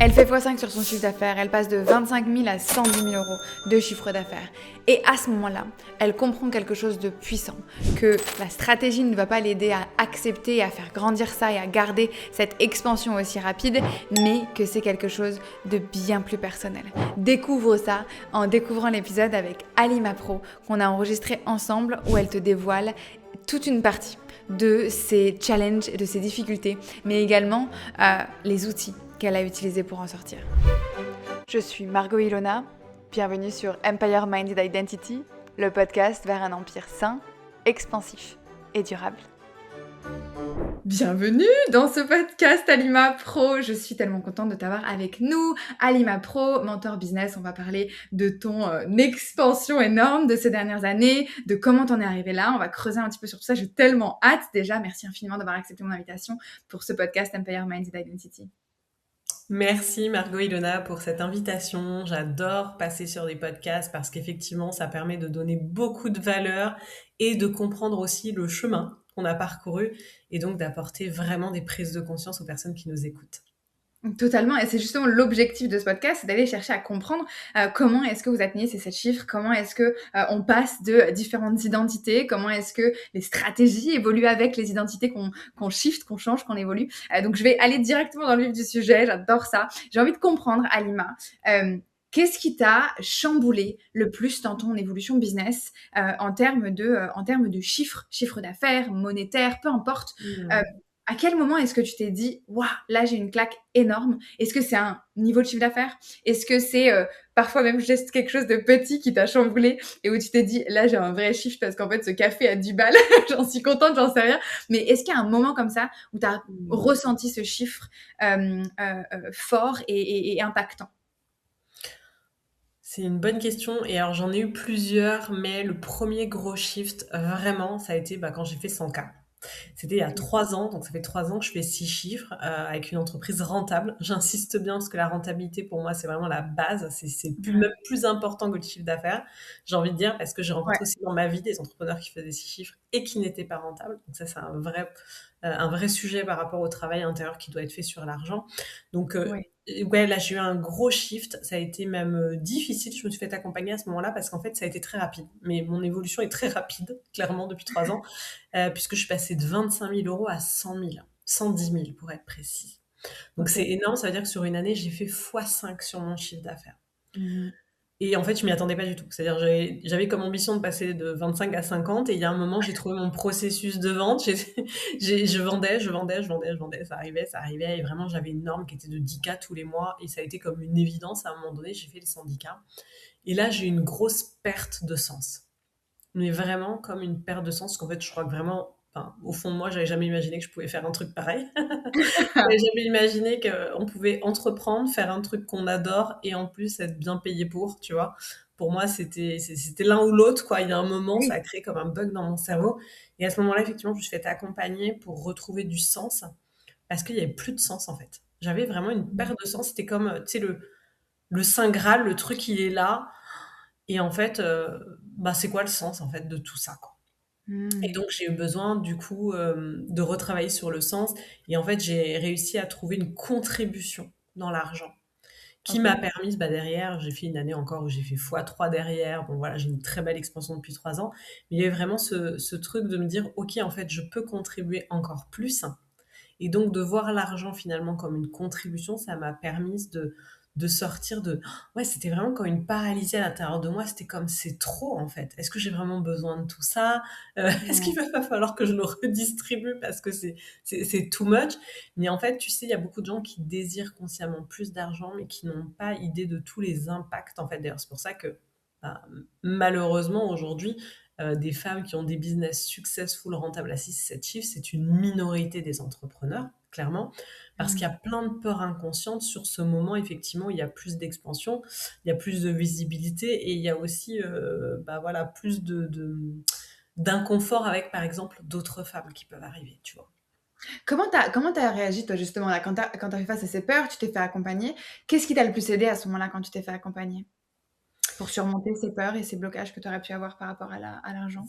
Elle fait x5 sur son chiffre d'affaires, elle passe de 25 000 à 110 000 euros de chiffre d'affaires. Et à ce moment-là, elle comprend quelque chose de puissant, que la stratégie ne va pas l'aider à accepter, à faire grandir ça et à garder cette expansion aussi rapide, mais que c'est quelque chose de bien plus personnel. Découvre ça en découvrant l'épisode avec Alima Pro qu'on a enregistré ensemble où elle te dévoile toute une partie de ses challenges et de ses difficultés, mais également les outils qu'elle a utilisés pour en sortir. Je suis Margot Ilona, bienvenue sur Empire Minded Identity, le podcast vers un empire sain, expansif et durable. Bienvenue dans ce podcast Alima Pro, je suis tellement contente de t'avoir avec nous. Alima Pro, mentor business, on va parler de ton expansion énorme de ces dernières années, de comment t'en es arrivé là, on va creuser un petit peu sur tout ça, j'ai tellement hâte. Déjà, merci infiniment d'avoir accepté mon invitation pour ce podcast Empire Minded Identity. Merci Margot Ilona pour cette invitation. J'adore passer sur des podcasts parce qu'effectivement, ça permet de donner beaucoup de valeur et de comprendre aussi le chemin qu'on a parcouru et donc d'apporter vraiment des prises de conscience aux personnes qui nous écoutent. Totalement, et c'est justement l'objectif de ce podcast, c'est d'aller chercher à comprendre comment est-ce que vous atteignez ces 7 chiffres, comment est-ce que on passe de différentes identités, comment est-ce que les stratégies évoluent avec les identités qu'on shift, qu'on change, qu'on évolue. Donc je vais aller directement dans le vif du sujet, j'adore ça. J'ai envie de comprendre, Alima, qu'est-ce qui t'a chamboulé le plus dans ton évolution business en termes de chiffre d'affaires, monétaire, peu importe. À quel moment est-ce que tu t'es dit, waouh, là j'ai une claque énorme? Est-ce que c'est un niveau de chiffre d'affaires? Est-ce que c'est parfois même juste quelque chose de petit qui t'a chamboulé et où tu t'es dit, là j'ai un vrai chiffre parce qu'en fait ce café a 10 balles, j'en suis contente, j'en sais rien. Mais est-ce qu'il y a un moment comme ça où tu as ressenti ce chiffre fort et impactant? C'est une bonne question et alors j'en ai eu plusieurs, mais le premier gros shift vraiment, ça a été quand j'ai fait 100K. C'était il y a 3 ans, donc ça fait 3 ans que je fais 6 chiffres avec une entreprise rentable. J'insiste bien parce que la rentabilité pour moi c'est vraiment la base, c'est même plus important que le chiffre d'affaires, j'ai envie de dire, parce que j'ai Ouais. rencontré aussi dans ma vie des entrepreneurs qui faisaient 6 chiffres et qui n'étaient pas rentables. Donc ça c'est un vrai sujet par rapport au travail intérieur qui doit être fait sur l'argent. Donc Ouais. ouais, là j'ai eu un gros shift, ça a été même difficile, je me suis fait accompagner à ce moment-là parce qu'en fait ça a été très rapide. Mais mon évolution est très rapide, clairement, depuis 3 ans. Puisque je suis passée de 25 000 euros à 100 000, 110 000 pour être précis. Donc Ok. c'est énorme, ça veut dire que sur une année, j'ai fait x5 sur mon chiffre d'affaires. Mhm. Et en fait, je m'y attendais pas du tout. C'est-à-dire, j'avais comme ambition de passer de 25 à 50, et il y a un moment, j'ai trouvé mon processus de vente. Je vendais, ça arrivait, et vraiment, j'avais une norme qui était de 10K tous les mois, et ça a été comme une évidence. À un moment donné, j'ai fait les 110K. Et là, j'ai eu une grosse perte de sens. Mais vraiment comme une perte de sens, parce qu'en fait, je crois que vraiment, enfin, au fond de moi, j'avais jamais imaginé que je pouvais faire un truc pareil. J'avais jamais imaginé qu'on pouvait entreprendre, faire un truc qu'on adore et en plus être bien payé pour, tu vois. Pour moi, c'était l'un ou l'autre, quoi. Il y a un moment, ça Oui. a créé comme un bug dans mon cerveau. Et à ce moment-là, effectivement, je me suis fait accompagner pour retrouver du sens parce qu'il y avait plus de sens, en fait. J'avais vraiment une perte de sens. C'était comme, tu sais, le Saint Graal, le truc, il est là. Et en fait, c'est quoi le sens, en fait, de tout ça, quoi? Et Mhm. donc j'ai eu besoin du coup, de retravailler sur le sens et en fait, j'ai réussi à trouver une contribution dans l'argent qui Ok. m'a permis, derrière, j'ai fait une année encore où j'ai fait x3 derrière. Bon voilà, j'ai une très belle expansion depuis 3 ans. Mais il y avait vraiment ce truc de me dire: «OK, en fait, je peux contribuer encore plus» et donc de voir l'argent finalement comme une contribution, ça m'a permis de sortir de ouais, c'était vraiment comme une paralysie à l'intérieur de moi. C'était comme: «C'est trop, en fait. Est-ce que j'ai vraiment besoin de tout ça? Est-ce Ouais. qu'il va pas falloir que je le redistribue parce que c'est too much?» Mais en fait, tu sais, il y a beaucoup de gens qui désirent consciemment plus d'argent, mais qui n'ont pas idée de tous les impacts, en fait. D'ailleurs, c'est pour ça que, bah, malheureusement aujourd'hui, des femmes qui ont des business successful, rentables à 6-7 chiffres, c'est une minorité des entrepreneurs, clairement, parce qu'il y a plein de peurs inconscientes sur ce moment, effectivement, où il y a plus d'expansion, il y a plus de visibilité et il y a aussi, voilà, plus d'inconfort avec, par exemple, d'autres femmes qui peuvent arriver, tu vois. Comment t'as réagi toi justement là quand t'as fait face à ces peurs, tu t'es fait accompagner. Qu'est-ce qui t'a le plus aidé à ce moment-là quand tu t'es fait accompagner? Pour surmonter ces peurs et ces blocages que tu aurais pu avoir par rapport à l'argent?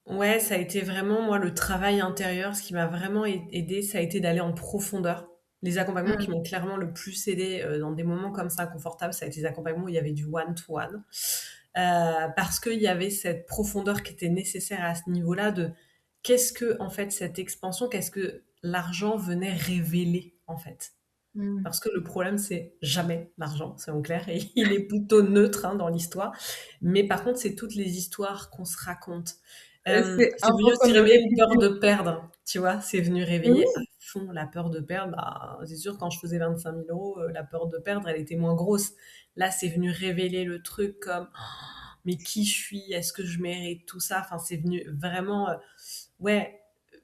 Ouais, ça a été vraiment, moi, le travail intérieur. Ce qui m'a vraiment aidé, ça a été d'aller en profondeur. Les accompagnements Mmh. qui m'ont clairement le plus aidée, dans des moments comme ça inconfortables, ça a été les accompagnements où il y avait du one to one. Parce qu'il y avait cette profondeur qui était nécessaire à ce niveau-là de qu'est-ce que, en fait, cette expansion, qu'est-ce que l'argent venait révéler, en fait. Mmh. Parce que le problème, c'est jamais l'argent, soyons clairs, et il est plutôt neutre hein, dans l'histoire. Mais par contre, c'est toutes les histoires qu'on se raconte. C'est C'est venu important aussi de réveiller une peur répéter. de perdre, tu vois. C'est venu Oui. réveiller à fond la peur de perdre. Bah, c'est sûr, quand je faisais 25 000 euros, la peur de perdre, elle était moins grosse. Là, c'est venu révéler le truc comme, mais qui je suis? Est-ce que je mérite tout ça? Enfin, c'est venu vraiment, ouais,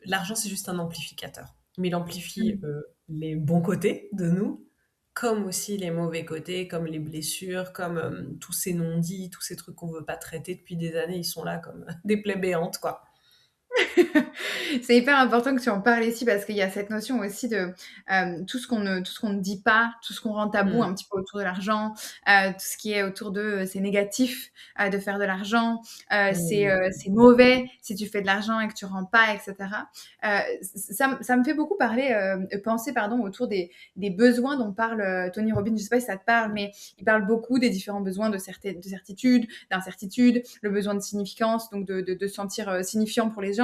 l'argent, c'est juste un amplificateur. Mais il amplifie Mmh. les bons côtés de nous, comme aussi les mauvais côtés, comme les blessures, comme tous ces non-dits, tous ces trucs qu'on veut pas traiter depuis des années, ils sont là comme des plaies béantes, quoi. C'est hyper important que tu en parles ici parce qu'il y a cette notion aussi de, tout ce qu'on ne dit pas, tout ce qu'on rend tabou Mm. un petit peu autour de l'argent, tout ce qui est autour de, c'est négatif, de faire de l'argent, Mm. c'est mauvais si tu fais de l'argent et que tu rends pas et cetera. Ça me fait beaucoup parler, penser pardon autour des besoins dont parle, Tony Robbins. Je sais pas si ça te parle, mais il parle beaucoup des différents besoins de certitude, d'incertitude, le besoin de significance, donc de se sentir, signifiant pour les gens,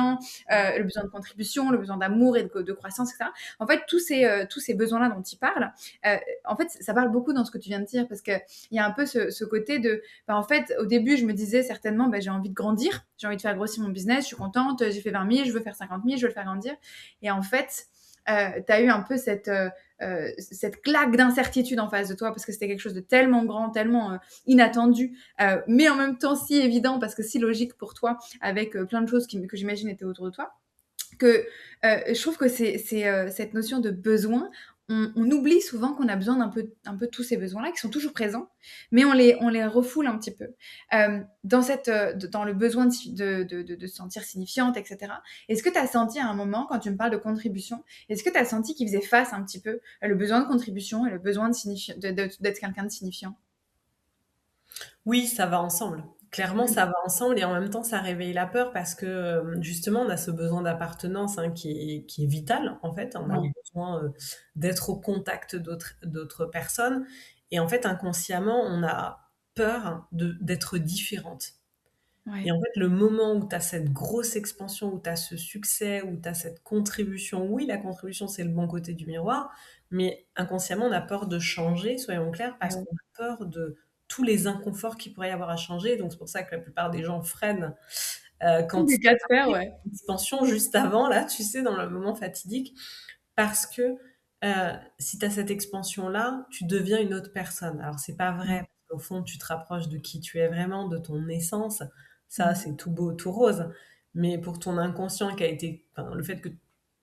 le besoin de contribution, le besoin d'amour et de croissance, etc. En fait, tous ces besoins-là dont il parle, en fait, ça parle beaucoup dans ce que tu viens de dire parce qu'il y a un peu ce côté de, bah, en fait, au début, je me disais certainement, bah, j'ai envie de grandir, j'ai envie de faire grossir mon business, je suis contente, j'ai fait 20 000, je veux faire 50 000, je veux le faire grandir. Et en fait, tu as eu un peu cette claque d'incertitude en face de toi parce que c'était quelque chose de tellement grand, tellement inattendu, mais en même temps si évident parce que si logique pour toi avec plein de choses que j'imagine étaient autour de toi, que je trouve que cette notion de besoin, on oublie souvent qu'on a besoin un peu tous ces besoins-là qui sont toujours présents, mais on les refoule un petit peu. Dans le besoin de se sentir signifiante, etc. Est-ce que tu as senti à un moment, quand tu me parles de contribution, est-ce que tu as senti qu'il faisait face un petit peu le besoin de contribution et le besoin d'être quelqu'un de signifiant? Oui, ça va ensemble. Clairement, Mmh. ça va ensemble et en même temps, ça réveille la peur parce que justement, on a ce besoin d'appartenance hein, qui est vital, en fait. On a Oui. besoin d'être au contact d'autres personnes. Et en fait, inconsciemment, on a peur d'être différente. Et Ouais. en fait, le moment où tu as cette grosse expansion, où tu as ce succès, où tu as cette contribution, oui, la contribution, c'est le bon côté du miroir, mais inconsciemment, on a peur de changer, soyons clairs, parce Ouais. qu'on a peur de tous les inconforts qu'il pourrait y avoir à changer. Donc, c'est pour ça que la plupart des gens freinent quand Du ils cas de fer, arrivent ouais. à l'expansion juste avant, là, tu sais, dans le moment fatidique, parce que si tu as cette expansion-là, tu deviens une autre personne. Alors, c'est pas vrai, Mmh. parce qu'au fond, tu te rapproches de qui tu es vraiment, de ton essence. Ça, Mmh. c'est tout beau, tout rose. Mais pour ton inconscient qui a été, enfin, le fait que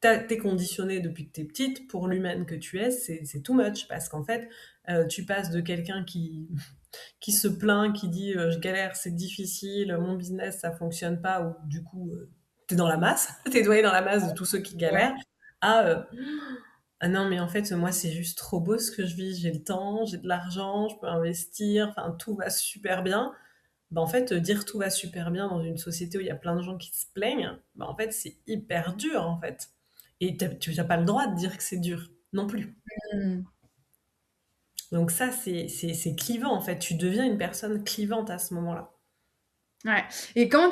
t'es conditionné depuis que t'es petite, pour l'humaine que tu es, c'est too much. Parce qu'en fait, tu passes de quelqu'un qui se plaint, qui dit je galère, c'est difficile, mon business, ça fonctionne pas, ou du coup, t'es dans la masse, t'es noyé dans la masse de tous ceux qui Ouais. galèrent, à ah non, mais en fait, moi, c'est juste trop beau ce que je vis. J'ai le temps, j'ai de l'argent, je peux investir, enfin, tout va super bien. Bah, en fait, dire tout va super bien dans une société où il y a plein de gens qui se plaignent, bah, en fait, c'est hyper dur, en fait. Et tu n'as pas le droit de dire que c'est dur, non plus. Mmh. Donc ça, c'est clivant, en fait. Tu deviens une personne clivante à ce moment-là. Ouais, et comment,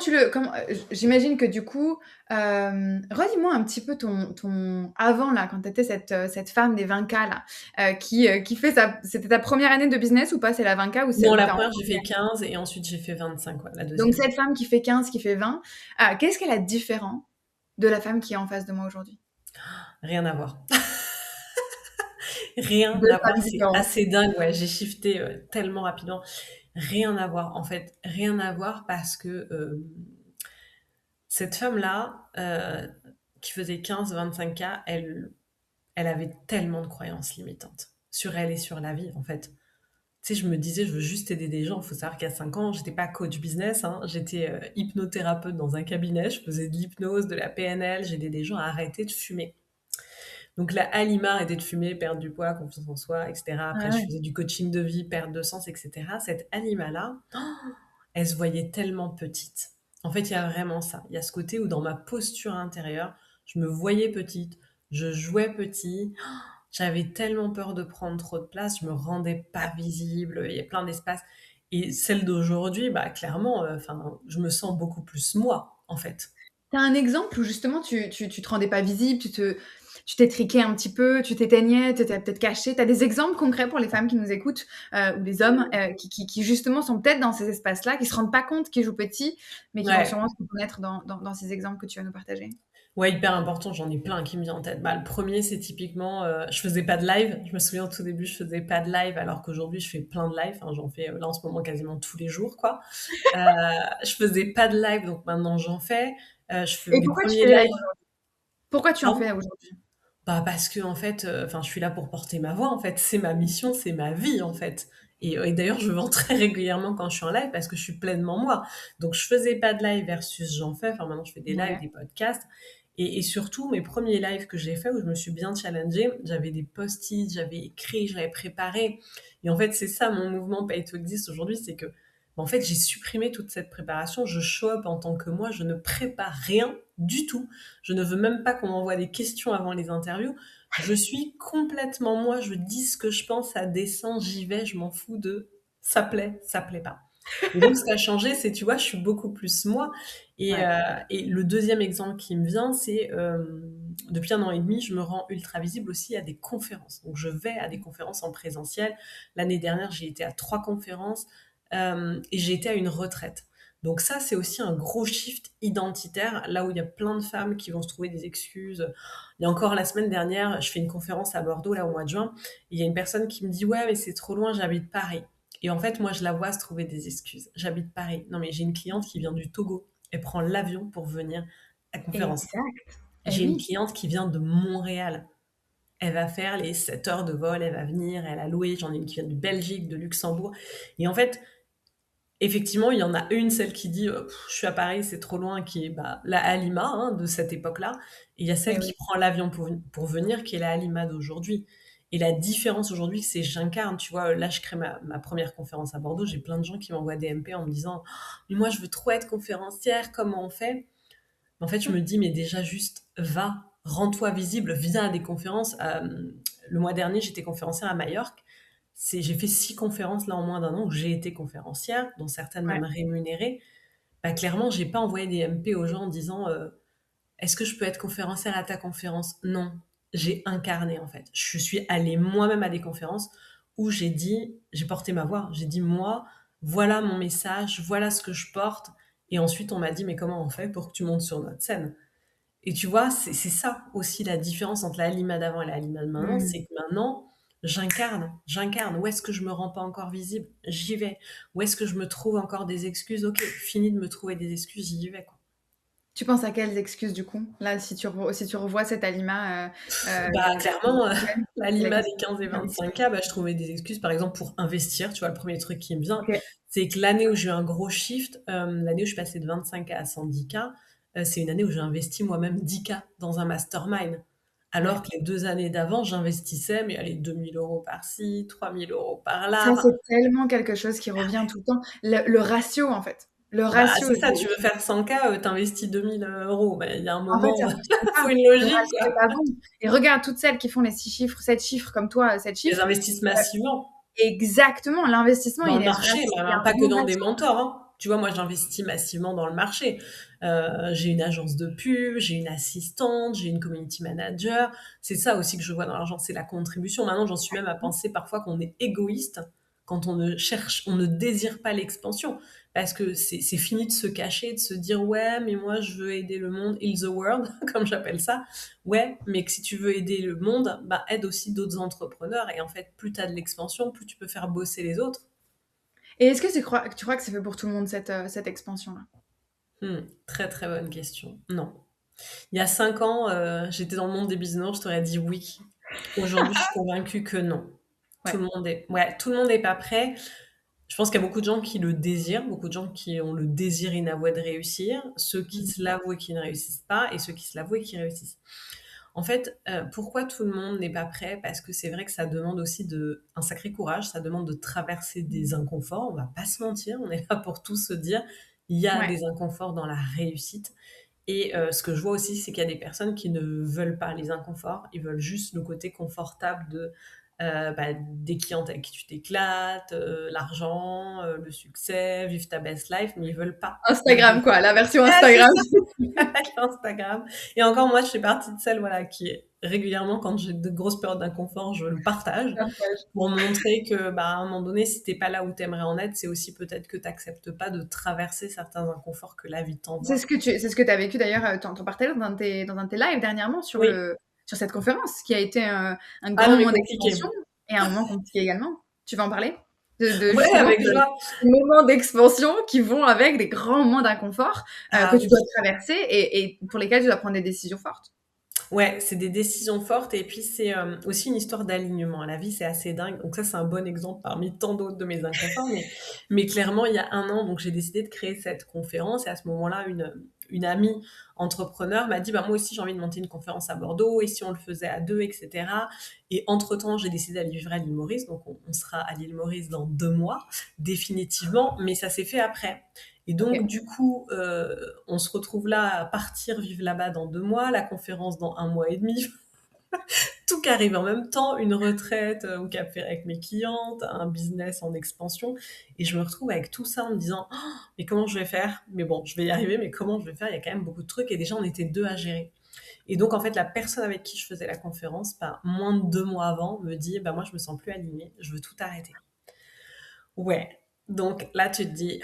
j'imagine que du coup, redis-moi un petit peu ton avant là, quand tu étais cette femme des 20 K là, qui fait sa c'était ta première année de business ou pas? C'est la 20 K ou c'est Non, ou la tu as première, j'ai fait 15 et ensuite j'ai fait 25, ouais, la donc deuxième. cette femme qui fait 15, qui fait 20, qu'est-ce qu'elle a de différent de la femme qui est en face de moi aujourd'hui? Rien à voir. Rien 2 à voir, femmes c'est différentes. assez dingue, ouais, j'ai shifté tellement rapidement. Rien à voir, en fait, rien à voir parce que cette femme-là, qui faisait 15-25 K, elle avait tellement de croyances limitantes sur elle et sur la vie, en fait. Tu sais, je me disais, je veux juste aider des gens. Il faut savoir qu'à 5 ans, j'étais pas coach business, hein. J'étais hypnothérapeute dans un cabinet. Je faisais de l'hypnose, de la PNL. J'aidais des gens à arrêter de fumer. Donc la Alima, arrêter de fumer, perdre du poids, confiance en soi, etc. Ah Après, je ouais. faisais du coaching de vie, perte de sens, etc. Cette Alima-là, elle se voyait tellement petite. En fait, il y a vraiment ça. Il y a ce côté où dans ma posture intérieure, je me voyais petite, je jouais petit. j'avais tellement peur de prendre trop de place, je me rendais pas visible, il y a plein d'espaces et celle d'aujourd'hui, bah, clairement, enfin, je me sens beaucoup plus moi, en fait. Tu as un exemple où justement tu te rendais pas visible, tu t'étriquais un petit peu, tu t'éteignais, tu étais peut-être caché. Tu as des exemples concrets pour les femmes qui nous écoutent, ou les hommes, qui justement sont peut-être dans ces espaces-là, qui se rendent pas compte qu'ils jouent petit, mais qui vont Ouais. sûrement se reconnaître dans ces exemples que tu vas nous partager? Ouais, hyper important, j'en ai plein qui me viennent en tête. Bah, le premier, c'est typiquement, je faisais pas de live. Je me souviens au tout début, je faisais pas de live alors qu'aujourd'hui je fais plein de live. Enfin, j'en fais, là en ce moment quasiment tous les jours, quoi. Heu, je faisais pas de live, donc maintenant j'en fais. Je fais Et mes pourquoi tu premiers fais les lives lives. aujourd'hui? Pourquoi tu en Pardon? fais aujourd'hui? Bah, parce qu'en fait, enfin, je suis là pour porter ma voix, en fait. C'est ma mission, c'est ma vie, en fait. Et d'ailleurs, je vends très régulièrement quand je suis en live parce que je suis pleinement moi. Donc, je faisais pas de live versus j'en fais. Enfin, maintenant, je fais des lives, Ouais. des podcasts. Et surtout, mes premiers lives que j'ai fait où je me suis bien challengée, j'avais des post-it, j'avais écrit, j'avais préparé. Et en fait, c'est ça mon mouvement Pay to Exist aujourd'hui, c'est que, bah, en fait, j'ai supprimé toute cette préparation. Je show up en tant que moi, je ne prépare rien du tout. Je ne veux même pas qu'on m'envoie des questions avant les interviews. Je suis complètement moi, je dis ce que je pense à dessein, j'y vais, je m'en fous de ça plaît pas. Et donc, ce qui a changé, c'est, tu vois, je suis beaucoup plus moi. Ouais. Et le deuxième exemple qui me vient, c'est depuis 1 an et demi, je me rends ultra visible aussi à des conférences. Donc, je vais à des conférences en présentiel. L'année dernière, j'ai été à 3 conférences et j'ai été à une retraite. Donc ça, c'est aussi un gros shift identitaire, là où il y a plein de femmes qui vont se trouver des excuses. Il y a encore la semaine dernière, je fais une conférence à Bordeaux, là, au mois de juin, et il y a une personne qui me dit, ouais, mais c'est trop loin, j'habite Paris. Et en fait, moi, je la vois se trouver des excuses. J'habite Paris. Non, mais j'ai une cliente qui vient du Togo. Elle prend l'avion pour venir à la conférence. Exact. Eh J'ai une oui. cliente qui vient de Montréal. Elle va faire les 7 heures de vol, elle va venir, elle a loué. J'en ai une qui vient de Belgique, de Luxembourg. Et en fait, effectivement, il y en a une, celle qui dit je suis à Paris, c'est trop loin, qui est bah, la Halima hein, de cette époque-là. Et il y a celle Eh qui oui. prend l'avion pour venir, qui est la Halima d'aujourd'hui. Et la différence aujourd'hui, c'est j'incarne. Tu vois, là, je crée ma première conférence à Bordeaux. J'ai plein de gens qui m'envoient des MP en me disant mais moi, je veux trop être conférencière, comment on fait? En fait, je me dis mais déjà, juste va, rends-toi visible, viens à des conférences. Le mois dernier, j'étais conférencière à Majorque. J'ai fait 6 conférences là en moins d'1 an où j'ai été conférencière, dont certaines Ouais. même rémunérées. Bah, clairement, j'ai pas envoyé des MP aux gens en disant est-ce que je peux être conférencière à ta conférence? Non, j'ai incarné en fait. Je suis allée moi-même à des conférences où j'ai porté ma voix. J'ai dit moi, voilà mon message, voilà ce que je porte. Et ensuite, on m'a dit mais comment on fait pour que tu montes sur notre scène? Et tu vois, c'est ça aussi la différence entre la Halima d'avant et la Halima de maintenant, Mmh. c'est que maintenant, j'incarne. Où est-ce que je me rends pas encore visible? J'y vais. Où est-ce que je me trouve encore des excuses? Ok, fini de me trouver des excuses, j'y vais, quoi. Tu penses à quelles excuses du coup? Là, si tu revois cette Alima, Bah, de clairement, plus jeune, la c'est Lima laquelle des 15 et qui revient? 25K, bah, je trouvais des excuses, par exemple, pour investir. Tu vois, le premier truc qui me vient, OK. c'est que l'année où j'ai eu un gros shift, l'année où je suis passée de 25K à 110K, c'est une année où j'ai investi moi-même 10K dans un mastermind. Alors Ouais. que les 2 années d'avant, j'investissais, mais allez, 2 000 € par-ci, 3 000 € par-là. Ça, Enfin, c'est tellement quelque chose qui revient tout le temps. Le ratio, en fait. Le bah, ratio, c'est ça, tu veux faire 100K, tu investis 2 000 €. Bah, il y a un en fait, moment, ça fonctionne pas. faut une Le logique, ratio est quoi. pas bon et regarde toutes celles qui font les 6 chiffres, 7 chiffres comme toi, 7 Elles chiffres, investissent heu, massivement. exactement, l'investissement, Dans il le est marché, ratio il y a un pas que bon dans des ratio. mentors, hein. Tu vois, moi, j'investis massivement dans le marché. J'ai une agence de pub, j'ai une assistante, j'ai une community manager. C'est ça aussi que je vois dans l'argent, c'est la contribution. Maintenant, j'en suis même à penser parfois qu'on est égoïste quand on ne désire pas l'expansion. Parce que c'est fini de se cacher, de se dire, ouais, mais moi, je veux aider le monde, heal the world, comme j'appelle ça. Ouais, mais que si tu veux aider le monde, bah, aide aussi d'autres entrepreneurs. Et en fait, plus tu as de l'expansion, plus tu peux faire bosser les autres. Et est-ce que tu crois que c'est fait pour tout le monde cette expansion-là? Très très bonne question. Non. Il y a 5 ans, j'étais dans le monde des bisounours, je t'aurais dit oui. Aujourd'hui, je suis convaincue que non. Ouais. Tout le monde est pas prêt. Je pense qu'il y a beaucoup de gens qui le désirent, beaucoup de gens qui ont le désir inavoué de réussir, ceux qui Mmh. se l'avouent et qui ne réussissent pas, et ceux qui se l'avouent et qui réussissent. En fait, pourquoi tout le monde n'est pas prêt? Parce que c'est vrai que ça demande aussi un sacré courage, ça demande de traverser des inconforts, on va pas se mentir, on est là pour tout se dire, il y a Ouais. des inconforts dans la réussite Et ce que je vois aussi, c'est qu'il y a des personnes qui ne veulent pas les inconforts, ils veulent juste le côté confortable de des clientes avec qui tu t'éclates, l'argent, le succès, vivre ta best life, mais ils veulent pas le Instagram, quoi, la version ah, c'est Instagram. ça, avec Instagram. Et encore, moi, je fais partie de celles, voilà, qui régulièrement, quand j'ai de grosses périodes d'inconfort, je le partage pour montrer que, à un moment donné, si t'es pas là où t'aimerais en être, c'est aussi peut-être que t'acceptes pas de traverser certains inconforts que la vie t'envoie. C'est ce que tu as vécu d'ailleurs, t'en parlais dans un de tes lives dernièrement Oui. sur cette conférence, qui a été un Ah grand non, mais moment compliqué. d'expansion et un moment compliqué également. Tu vas en parler? De Ouais, justement avec joie. ces moments d'expansion qui vont avec des grands moments d'inconfort que Ah tu oui. dois traverser et pour lesquels tu dois prendre des décisions fortes. Ouais, c'est des décisions fortes et puis c'est aussi une histoire d'alignement. La vie, c'est assez dingue. Donc ça, c'est un bon exemple parmi tant d'autres de mes inconforts. Mais clairement, il y a un an, donc j'ai décidé de créer cette conférence et à ce moment-là, une amie entrepreneur m'a dit, moi aussi, j'ai envie de monter une conférence à Bordeaux et si on le faisait à deux, etc. Et entre-temps, j'ai décidé d'aller vivre à l'île Maurice. Donc on sera à l'île Maurice dans 2 mois, définitivement. Mais ça s'est fait après. Et donc, Ok. du coup, on se retrouve là à partir vivre là-bas dans 2 mois, la conférence dans 1 mois et demi, tout qui arrive en même temps, une retraite au Cap Ferret avec mes clientes, un business en expansion. Et je me retrouve avec tout ça en me disant, oh, mais comment je vais faire? Mais bon, je vais y arriver, mais comment je vais faire? Il y a quand même beaucoup de trucs. Et déjà, on était deux à gérer. Et donc, en fait, la personne avec qui je faisais la conférence, moins de 2 mois avant, me dit, moi, je me sens plus alignée, je veux tout arrêter. Ouais. Donc là, tu te dis,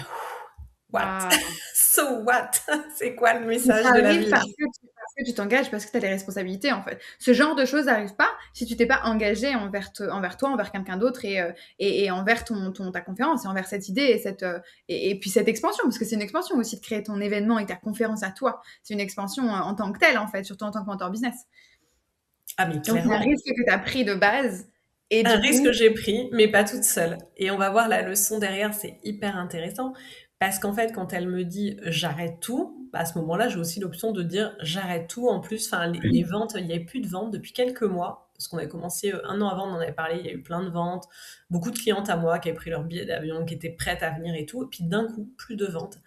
what? Waouh. So what? C'est quoi le Mais ça message de la arrive vie là? parce que tu t'engages, parce que tu as des responsabilités, en fait. Ce genre de choses n'arrive pas si tu t'es pas engagé envers toi, envers quelqu'un d'autre et envers ta conférence et envers cette idée et puis cette expansion, parce que c'est une expansion aussi de créer ton événement et ta conférence à toi. C'est une expansion en tant que telle, en fait, surtout en tant que mentor business. Ah mais Donc, c'est un clairement, risque que tu as pris de base et un du risque que coup, j'ai pris, mais pas toute seule. Et on va voir la leçon derrière, c'est hyper intéressant. Parce qu'en fait, quand elle me dit j'arrête tout, à ce moment-là, j'ai aussi l'option de dire j'arrête tout. En plus, les ventes, il n'y avait plus de ventes depuis quelques mois. Parce qu'on avait commencé 1 an avant, on en avait parlé, il y a eu plein de ventes. Beaucoup de clientes à moi qui avaient pris leur billet d'avion, qui étaient prêtes à venir et tout. Et puis d'un coup, plus de ventes.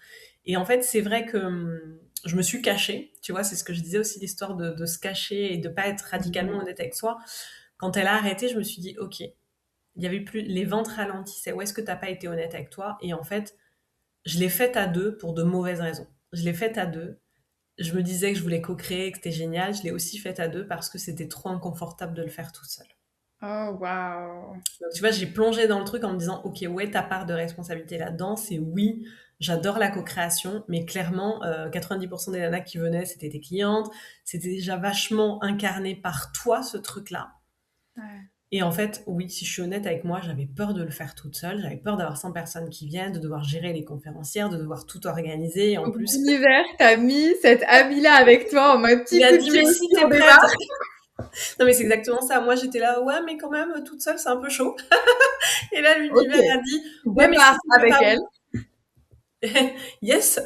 Et en fait, c'est vrai que je me suis cachée. Tu vois, c'est ce que je disais aussi, l'histoire de se cacher et de pas être radicalement honnête avec soi. Quand elle a arrêté, je me suis dit, ok, il y avait plus, les ventes ralentissaient. Où est-ce que t'as pas été honnête avec toi? Et en fait, je l'ai faite à deux pour de mauvaises raisons. Je l'ai faite à deux. Je me disais que je voulais co-créer, que c'était génial. Je l'ai aussi faite à deux parce que c'était trop inconfortable de le faire toute seule. oh waouh. Donc, tu vois, j'ai plongé dans le truc en me disant, ok, ouais, ta part de responsabilité là-dedans, c'est oui, j'adore la co-création, mais clairement, 90% des nanas qui venaient, c'était tes clientes. C'était déjà vachement incarné par toi, ce truc-là. Ouais. Et en fait, oui, si je suis honnête avec moi, j'avais peur de le faire toute seule. J'avais peur d'avoir 100 personnes qui viennent, de devoir gérer les conférencières, de devoir tout organiser. Et en Donc, plus, l'univers t'a mis cette amie-là avec toi en mode il petit a coup de dit, pied mais si aussi t'es au prête. départ. Non, mais c'est exactement ça. Moi, j'étais là, ouais, mais quand même, toute seule, c'est un peu chaud. Et là, Ok, l'univers a dit, tu ouais, mais si démarres tu veux avec pas. elle. Yes,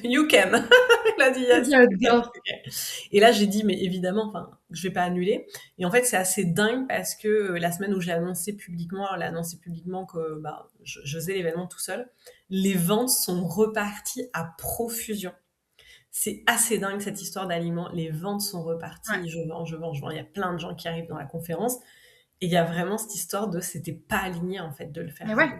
you can. Il a dit yes. J'adore. Et là, j'ai dit, mais évidemment, je vais pas annuler. Et en fait, c'est assez dingue parce que la semaine où j'ai annoncé publiquement, elle a annoncé publiquement que je faisais l'événement tout seul, les ventes sont reparties à profusion. C'est assez dingue cette histoire d'aliments. Les ventes sont Ouais. reparties. Je vends, je vends, je vends. Il y a plein de gens qui arrivent dans la conférence. Et il y a vraiment cette histoire de c'était pas aligné en fait de le Mais faire à ouais. deux.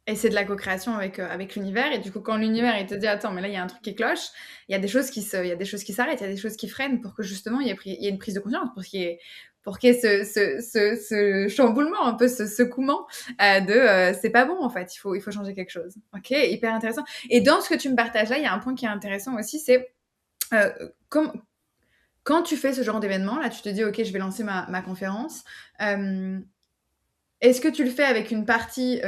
Et c'est de la co-création avec l'univers. Et du coup, quand l'univers il te dit attends, mais là il y a un truc qui cloche, il y a des choses qui s'arrêtent, il y a des choses qui freinent pour que justement il y ait une prise de conscience, pour qu'il y ait ce chamboulement, un peu ce secouement c'est pas bon en fait, il faut changer quelque chose. Ok, hyper intéressant. Et dans ce que tu me partages là, il y a un point qui est intéressant aussi, c'est euh, comme, quand tu fais ce genre d'événement, là tu te dis ok, je vais lancer ma conférence. euh, Est-ce que tu le fais avec une partie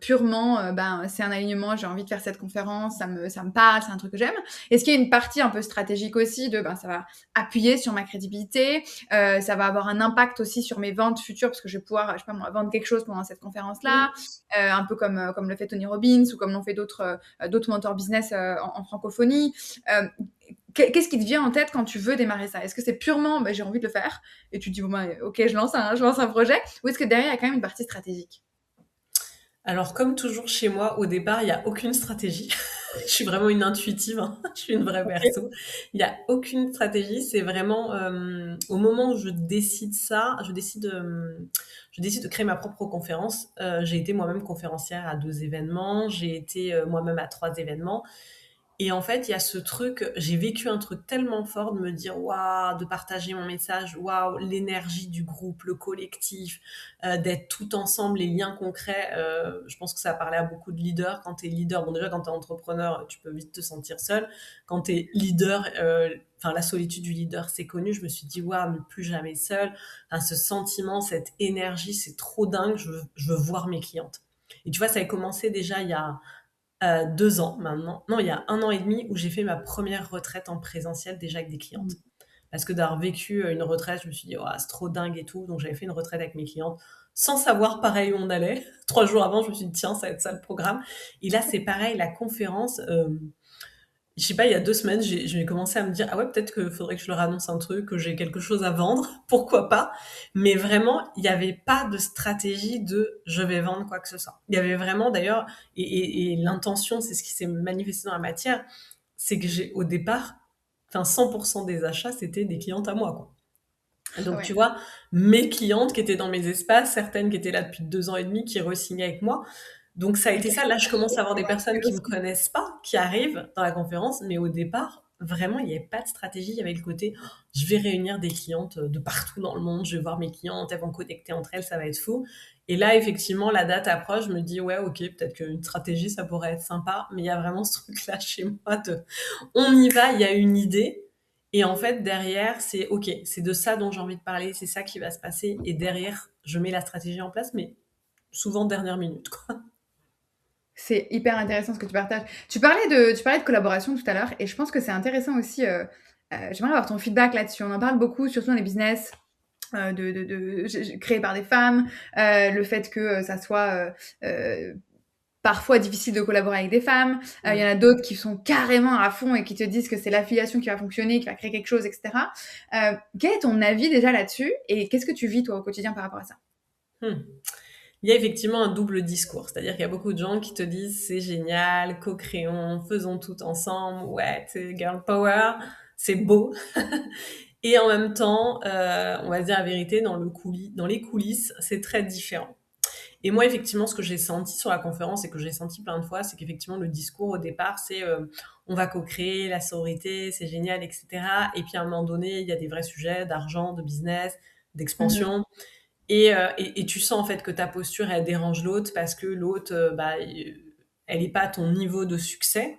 purement, c'est un alignement, j'ai envie de faire cette conférence, ça me parle, c'est un truc que j'aime. Est-ce qu'il y a une partie un peu stratégique aussi de, ça va appuyer sur ma crédibilité, ça va avoir un impact aussi sur mes ventes futures parce que je vais pouvoir, je sais pas moi, vendre quelque chose pendant cette conférence-là, Mm. un peu comme le fait Tony Robbins ou comme l'ont fait d'autres mentors business en francophonie. Qu'est-ce qui te vient en tête quand tu veux démarrer ça? Est-ce que c'est purement, j'ai envie de le faire et tu te dis, bon, ok, je lance un projet, ou est-ce que derrière, il y a quand même une partie stratégique? Alors, comme toujours chez moi, au départ, il y a aucune stratégie. Je suis vraiment une intuitive, hein. Je suis une vraie OK. perso. Il y a aucune stratégie, c'est vraiment, au moment où je décide ça, je décide de créer ma propre conférence. J'ai été moi-même conférencière à 2 événements, j'ai été, moi-même à 3 événements et en fait, il y a ce truc, j'ai vécu un truc tellement fort de me dire: «Waouh!» de partager mon message, waouh, l'énergie du groupe, le collectif, d'être tout ensemble, les liens concrets. Je pense que ça a parlé à beaucoup de leaders. Quand tu es leader, bon déjà quand tu es entrepreneur, tu peux vite te sentir seul. Quand tu es leader, enfin la solitude du leader, c'est connu. Je me suis dit: «Waouh, mais plus jamais seul». Enfin, ce sentiment, cette énergie, c'est trop dingue. Je veux voir mes clientes. Et tu vois, ça a commencé déjà il y a 2 ans maintenant. Non, il y a 1 an et demi où j'ai fait ma première retraite en présentiel déjà avec des clientes. Mmh. Parce que d'avoir vécu, une retraite, je me suis dit: «Oh, c'est trop dingue et tout», donc j'avais fait une retraite avec mes clientes sans savoir pareil où on allait. 3 jours avant, je me suis dit: «Tiens, ça va être ça le programme» et là, c'est pareil, la conférence, je sais pas, il y a 2 semaines, j'ai commencé à me dire: «Ah ouais, peut-être qu'il faudrait que je leur annonce un truc, que j'ai quelque chose à vendre, pourquoi pas?» Mais vraiment, il y avait pas de stratégie de: «Je vais vendre quoi que ce soit». Il y avait vraiment d'ailleurs et l'intention, c'est ce qui s'est manifesté dans la matière, c'est que j'ai au départ, enfin 100 des achats, c'était des clientes à moi, quoi. Ah Donc tu ouais. vois, mes clientes qui étaient dans mes espaces, certaines qui étaient là depuis 2 ans et demi, qui re-signaient avec moi. Donc ça a Et été qu'est-ce ça. que Là, ça je commence à avoir fait des pour personnes attirer qui me aussi? connaissent pas, qui arrivent dans la conférence, mais au départ, vraiment, il y avait pas de stratégie. Il y avait le côté: «Oh, je vais réunir des clientes, de partout dans le monde, je vais voir mes clientes, elles vont connecter entre elles, ça va être fou». Et là, effectivement, la date approche, je me dis: «Ouais, OK, peut-être qu'une stratégie, ça pourrait être sympa». Mais il y a vraiment ce truc-là chez moi de on y va, il y a une idée. Et en fait, derrière, c'est OK, c'est de ça dont j'ai envie de parler, c'est ça qui va se passer. Et derrière, je mets la stratégie en place, mais souvent dernière minute, quoi. C'est hyper intéressant ce que tu partages. Tu parlais de collaboration tout à l'heure et je pense que c'est intéressant aussi, j'aimerais avoir ton feedback là-dessus. On en parle beaucoup, surtout dans les business, créés par des femmes, le fait que, ça soit, parfois difficile de collaborer avec des femmes. Il y en a d'autres qui sont carrément à fond et qui te disent que c'est l'affiliation qui va fonctionner, qui va créer quelque chose et cetera. Quel est ton avis déjà là-dessus et qu'est-ce que tu vis toi au quotidien par rapport à ça? Mmh. Il y a effectivement un double discours, c'est-à-dire qu'il y a beaucoup de gens qui te disent: «C'est génial, co-créons, faisons tout ensemble, ouais, c'est girl power, c'est beau». Et en même temps, on va se dire la vérité, dans les coulisses, c'est très différent. Et moi, effectivement, ce que j'ai senti sur la conférence et que j'ai senti plein de fois, c'est qu'effectivement, le discours au départ, c'est on va co-créer la sororité, c'est génial, etc. Et puis à un moment donné, il y a des vrais sujets d'argent, de business, Mmh. d'expansion. Et tu sens en fait que ta posture, elle dérange l'autre parce que l'autre, elle n'est pas à ton niveau de succès.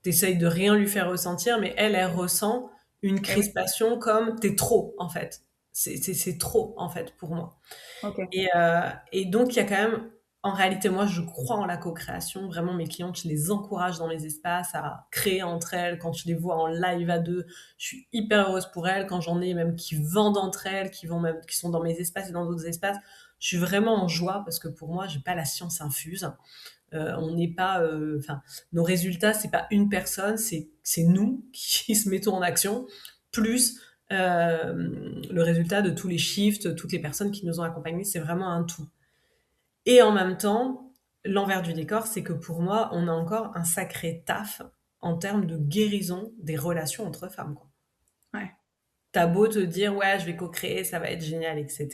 Tu essayes de rien lui faire ressentir, mais elle ressent une Et oui, crispation comme t'es trop, en fait. C'est trop, en fait, pour moi. OK. Et donc, il y a quand même, en réalité, moi, je crois en la co-création. Vraiment, mes clientes, je les encourage dans mes espaces à créer entre elles. Quand je les vois en live à deux, je suis hyper heureuse pour elles. Quand j'en ai même qui vendent entre elles, qui sont dans mes espaces et dans d'autres espaces, je suis vraiment en joie parce que pour moi, j'ai pas la science infuse. On n'est pas, enfin, nos résultats, c'est pas une personne, c'est nous qui se mettons en action, plus le résultat de tous les shifts, toutes les personnes qui nous ont accompagnés, c'est vraiment un tout. Et en même temps, l'envers du décor, c'est que pour moi, on a encore un sacré taf en termes de guérison des relations entre femmes, quoi. Ouais. T'as beau te dire, ouais, je vais co-créer, ça va être génial, etc.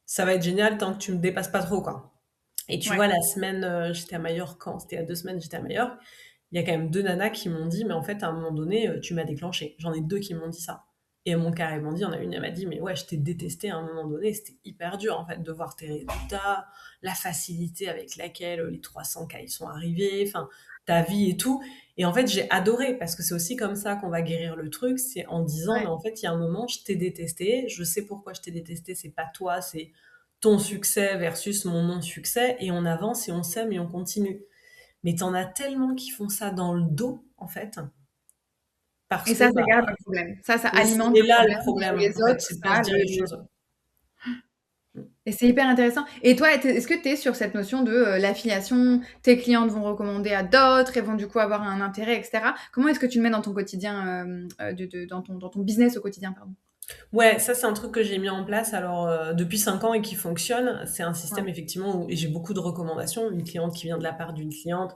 Ça va être génial tant que tu me dépasses pas trop, quoi. Et tu vois, Ouais. la semaine, j'étais à Majorque quand? C'était il y a 2 semaines, j'étais à Majorque. Il y a quand même 2 nanas qui m'ont dit: «Mais en fait, à un moment donné, tu m'as déclenché». J'en ai 2 qui m'ont dit ça. Et elles m'ont carrément dit, il y en a une, elle m'a dit: «Mais ouais, je t'ai détestée à un moment donné, c'était hyper dur, en fait, de voir tes résultats, la facilité avec laquelle, les 300 K, ils sont arrivés, enfin, ta vie et tout». Et en fait, j'ai adoré parce que c'est aussi comme ça qu'on va guérir le truc, c'est en disant: «Mais Ouais. en fait, il y a un moment, je t'ai détesté, je sais pourquoi je t'ai détesté, c'est pas toi, c'est ton succès versus mon non-succès et on avance et on s'aime et on continue». Mais t'en as tellement qui font ça dans le dos, en fait, Et parce que, ça, c'est bah, grave le problème. Ça alimente il est le là le problème et problème, les en fait, autres, c'est de pas se ça dire les le choses. Mmh. et c'est hyper intéressant. Et toi, est-ce que tu es sur cette notion de, l'affiliation? Tes clientes vont recommander à d'autres et vont du coup avoir un intérêt et cetera. Comment est-ce que tu le mets dans ton quotidien, dans ton business au quotidien, pardon? Ouais, ça c'est un truc que j'ai mis en place alors, depuis 5 ans et qui fonctionne. C'est un Ouais. système effectivement où et j'ai beaucoup de recommandations. Une cliente qui vient de la part d'une cliente,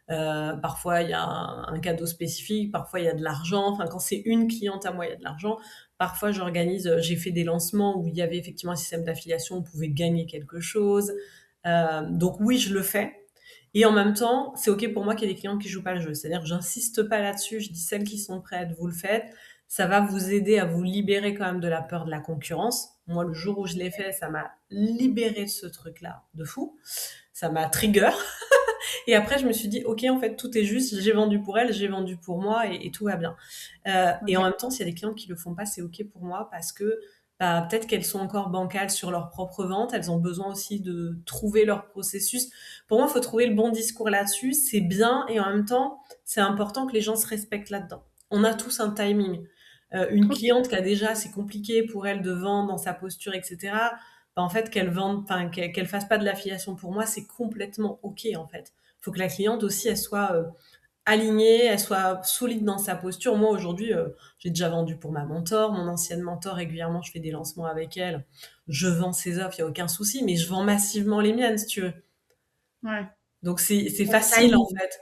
parfois il y a un cadeau spécifique, parfois il y a de l'argent. Enfin, quand c'est une cliente à moi, il y a de l'argent. Parfois j'organise, j'ai fait des lancements où il y avait effectivement un système d'affiliation, on pouvait gagner quelque chose. Donc oui, je le fais et en même temps, c'est OK pour moi qu'il y ait des clients qui jouent pas le jeu. C'est-à-dire que j'insiste pas là-dessus, je dis: «Celles qui sont prêtes, vous le faites». Ça va vous aider à vous libérer quand même de la peur de la concurrence. Moi, le jour où je l'ai fait, ça m'a libéré de ce truc-là de fou. Ça m'a trigger. Et après, je me suis dit, OK, en fait, tout est juste. J'ai vendu pour elle, j'ai vendu pour moi et tout va bien. Et en OK. même temps, s'il y a des clientes qui le font pas, c'est OK pour moi parce que bah, peut-être qu'elles sont encore bancales sur leur propre vente. Elles ont besoin aussi de trouver leur processus. Pour moi, il faut trouver le bon discours là-dessus. C'est bien et en même temps, c'est important que les gens se respectent là-dedans. On a tous un timing. Une OK. cliente qui a déjà, c'est compliqué pour elle de vendre dans sa posture, etc. Bah, en fait, qu'elle vende, enfin, qu'elle fasse pas de l'affiliation pour moi, c'est complètement OK, en fait. Il faut que la cliente aussi, elle soit alignée, elle soit solide dans sa posture. Moi, aujourd'hui, j'ai déjà vendu pour ma mentor, mon ancienne mentor, régulièrement, je fais des lancements avec elle. Je vends ses offres, il n'y a aucun souci, mais je vends massivement les miennes, si tu veux. Ouais. Donc, c'est Ouais, facile, en timing. fait.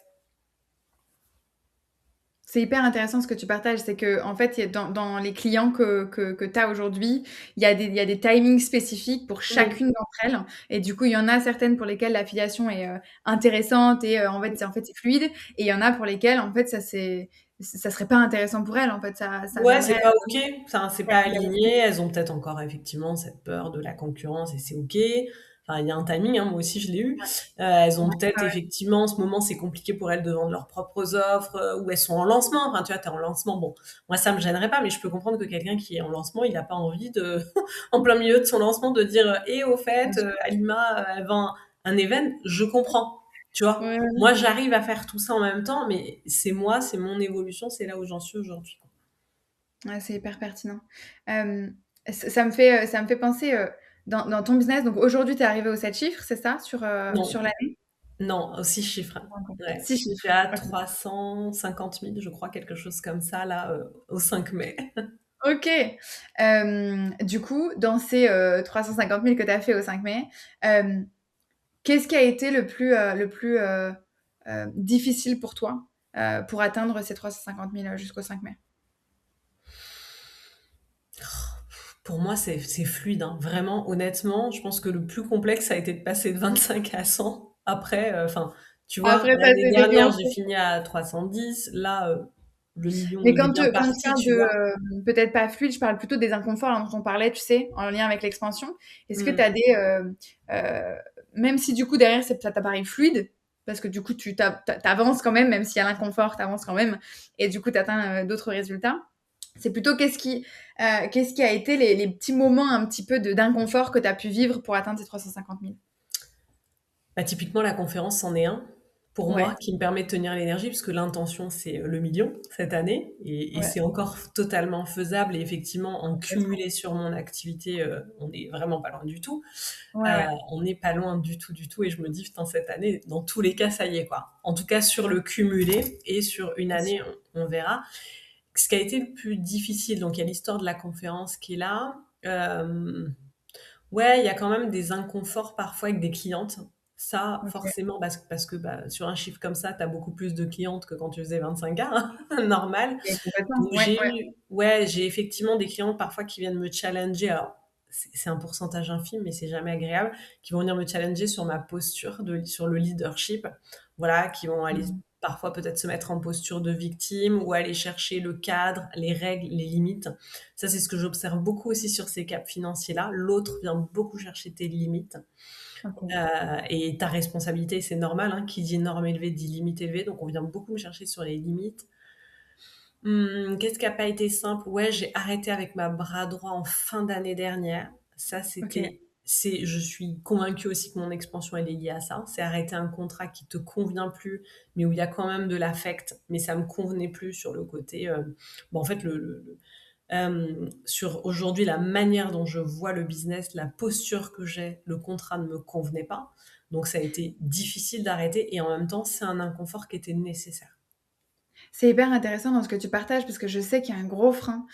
C'est hyper intéressant ce que tu partages. C'est qu'en fait, il y a dans les clients que tu as aujourd'hui, il y a des timings spécifiques pour Mm. chacune d'entre elles et du coup, il y en a certaines pour lesquelles l'affiliation est, intéressante et en fait, c'est fluide et il y en a pour lesquelles, en fait, ça serait pas intéressant pour elles, en fait. Ça Ouais, c'est viendrait pas OK. Enfin, c'est pas capitaliser. aligné. Elles ont peut-être encore effectivement cette peur de la concurrence et c'est OK. Enfin, il y a un timing, hein, moi aussi je l'ai eu. Elles ont Ouais, peut-être ouais, effectivement, en ce moment, c'est compliqué pour elles de vendre leurs propres offres ou elles sont en lancement. Enfin, tu vois, t'es en lancement. Bon, moi, ça me gênerait pas, mais je peux comprendre que quelqu'un qui est en lancement, il a pas envie de, en plein milieu de son lancement, de dire, et au bien fait, sûr. Alima, elle vend un event. Je comprends. Tu vois, Ouais, ouais, moi, j'arrive à faire tout ça en même temps, mais c'est moi, c'est mon évolution, c'est là où j'en suis aujourd'hui. ouais, c'est hyper pertinent. Ça me fait penser, dans ton business, donc aujourd'hui, tu es arrivée aux 7 chiffres, c'est ça, sur Non, l'année? non, 6 chiffres. Pas encore. Ouais. 6 Je suis chiffres. à OK. 350 000, je crois, quelque chose comme ça, là, au 5 mai. OK. Du coup, dans ces, 350 000 que tu as fait au 5 mai, hem, qu'est-ce qui a été le plus difficile pour toi, pour atteindre ces 350 000, jusqu'au 5 mai? Pour moi, c'est fluide, hein. Vraiment, honnêtement, je pense que le plus complexe, ça a été de passer de 25 à 100. Après, enfin, tu vois, Après, ça l'année s'est dernière, j'ai déclenché. fini à 310. Là, le million, Mais il est quand, bien quand tu parti, parles tu de, vois. peut-être pas fluide, je parle plutôt des inconforts là, dont on parlait, tu sais, en lien avec l'expansion. Est-ce que tu Mmh. as même si du coup derrière ça t'apparaît fluide, parce que du coup t'avances quand même s'il y a l'inconfort, t'avances quand même, et du coup t'atteins d'autres résultats. C'est plutôt qu'est-ce qui a été les petits moments un petit peu d'inconfort que tu as pu vivre pour atteindre ces 350 000? Bah, typiquement, la conférence, c'en est un, pour moi, Ouais, qui me permet de tenir l'énergie, puisque l'intention, c'est le million cette année, et ouais, c'est encore totalement faisable, et effectivement, en complètement. cumulé sur mon activité, on n'est vraiment pas loin du tout. Ouais, ouais. On n'est pas loin du tout, et je me dis, putain, cette année, dans tous les cas, ça y est, quoi. En tout cas, sur le cumulé, et sur une Bien année, sûr. on verra. Ce qui a été le plus difficile, donc il y a l'histoire de la conférence qui est là. Ouais, il y a quand même des inconforts parfois avec des clientes. Ça, OK. forcément, parce que bah, sur un chiffre comme ça, tu as beaucoup plus de clientes que quand tu faisais 25K, hein, normal. Et complètement. Donc Ouais, ouais. j'ai effectivement des clientes parfois qui viennent me challenger. Alors, c'est un pourcentage infime, mais c'est jamais agréable, qui vont venir me challenger sur ma posture, sur le leadership. Voilà, qui vont aller Mmh. parfois peut-être se mettre en posture de victime ou aller chercher le cadre, les règles, les limites. Ça, c'est ce que j'observe beaucoup aussi sur ces caps financiers-là. L'autre vient beaucoup chercher tes limites OK. et ta responsabilité, c'est normal. Hein, qui dit norme élevée dit limite élevée. Donc, on vient beaucoup me chercher sur les limites. Qu'est-ce qui a pas été simple? Ouais, j'ai arrêté avec ma bras droit en fin d'année dernière. Ça, OK. je suis convaincue aussi que mon expansion, elle est liée à ça. C'est arrêter un contrat qui te convient plus, mais où il y a quand même de l'affect, mais ça me convenait plus sur le côté, bon, en fait, sur aujourd'hui, la manière dont je vois le business, la posture que j'ai, le contrat ne me convenait pas. Donc, ça a été difficile d'arrêter et en même temps, c'est un inconfort qui était nécessaire. C'est hyper intéressant dans ce que tu partages parce que je sais qu'il y a un gros frein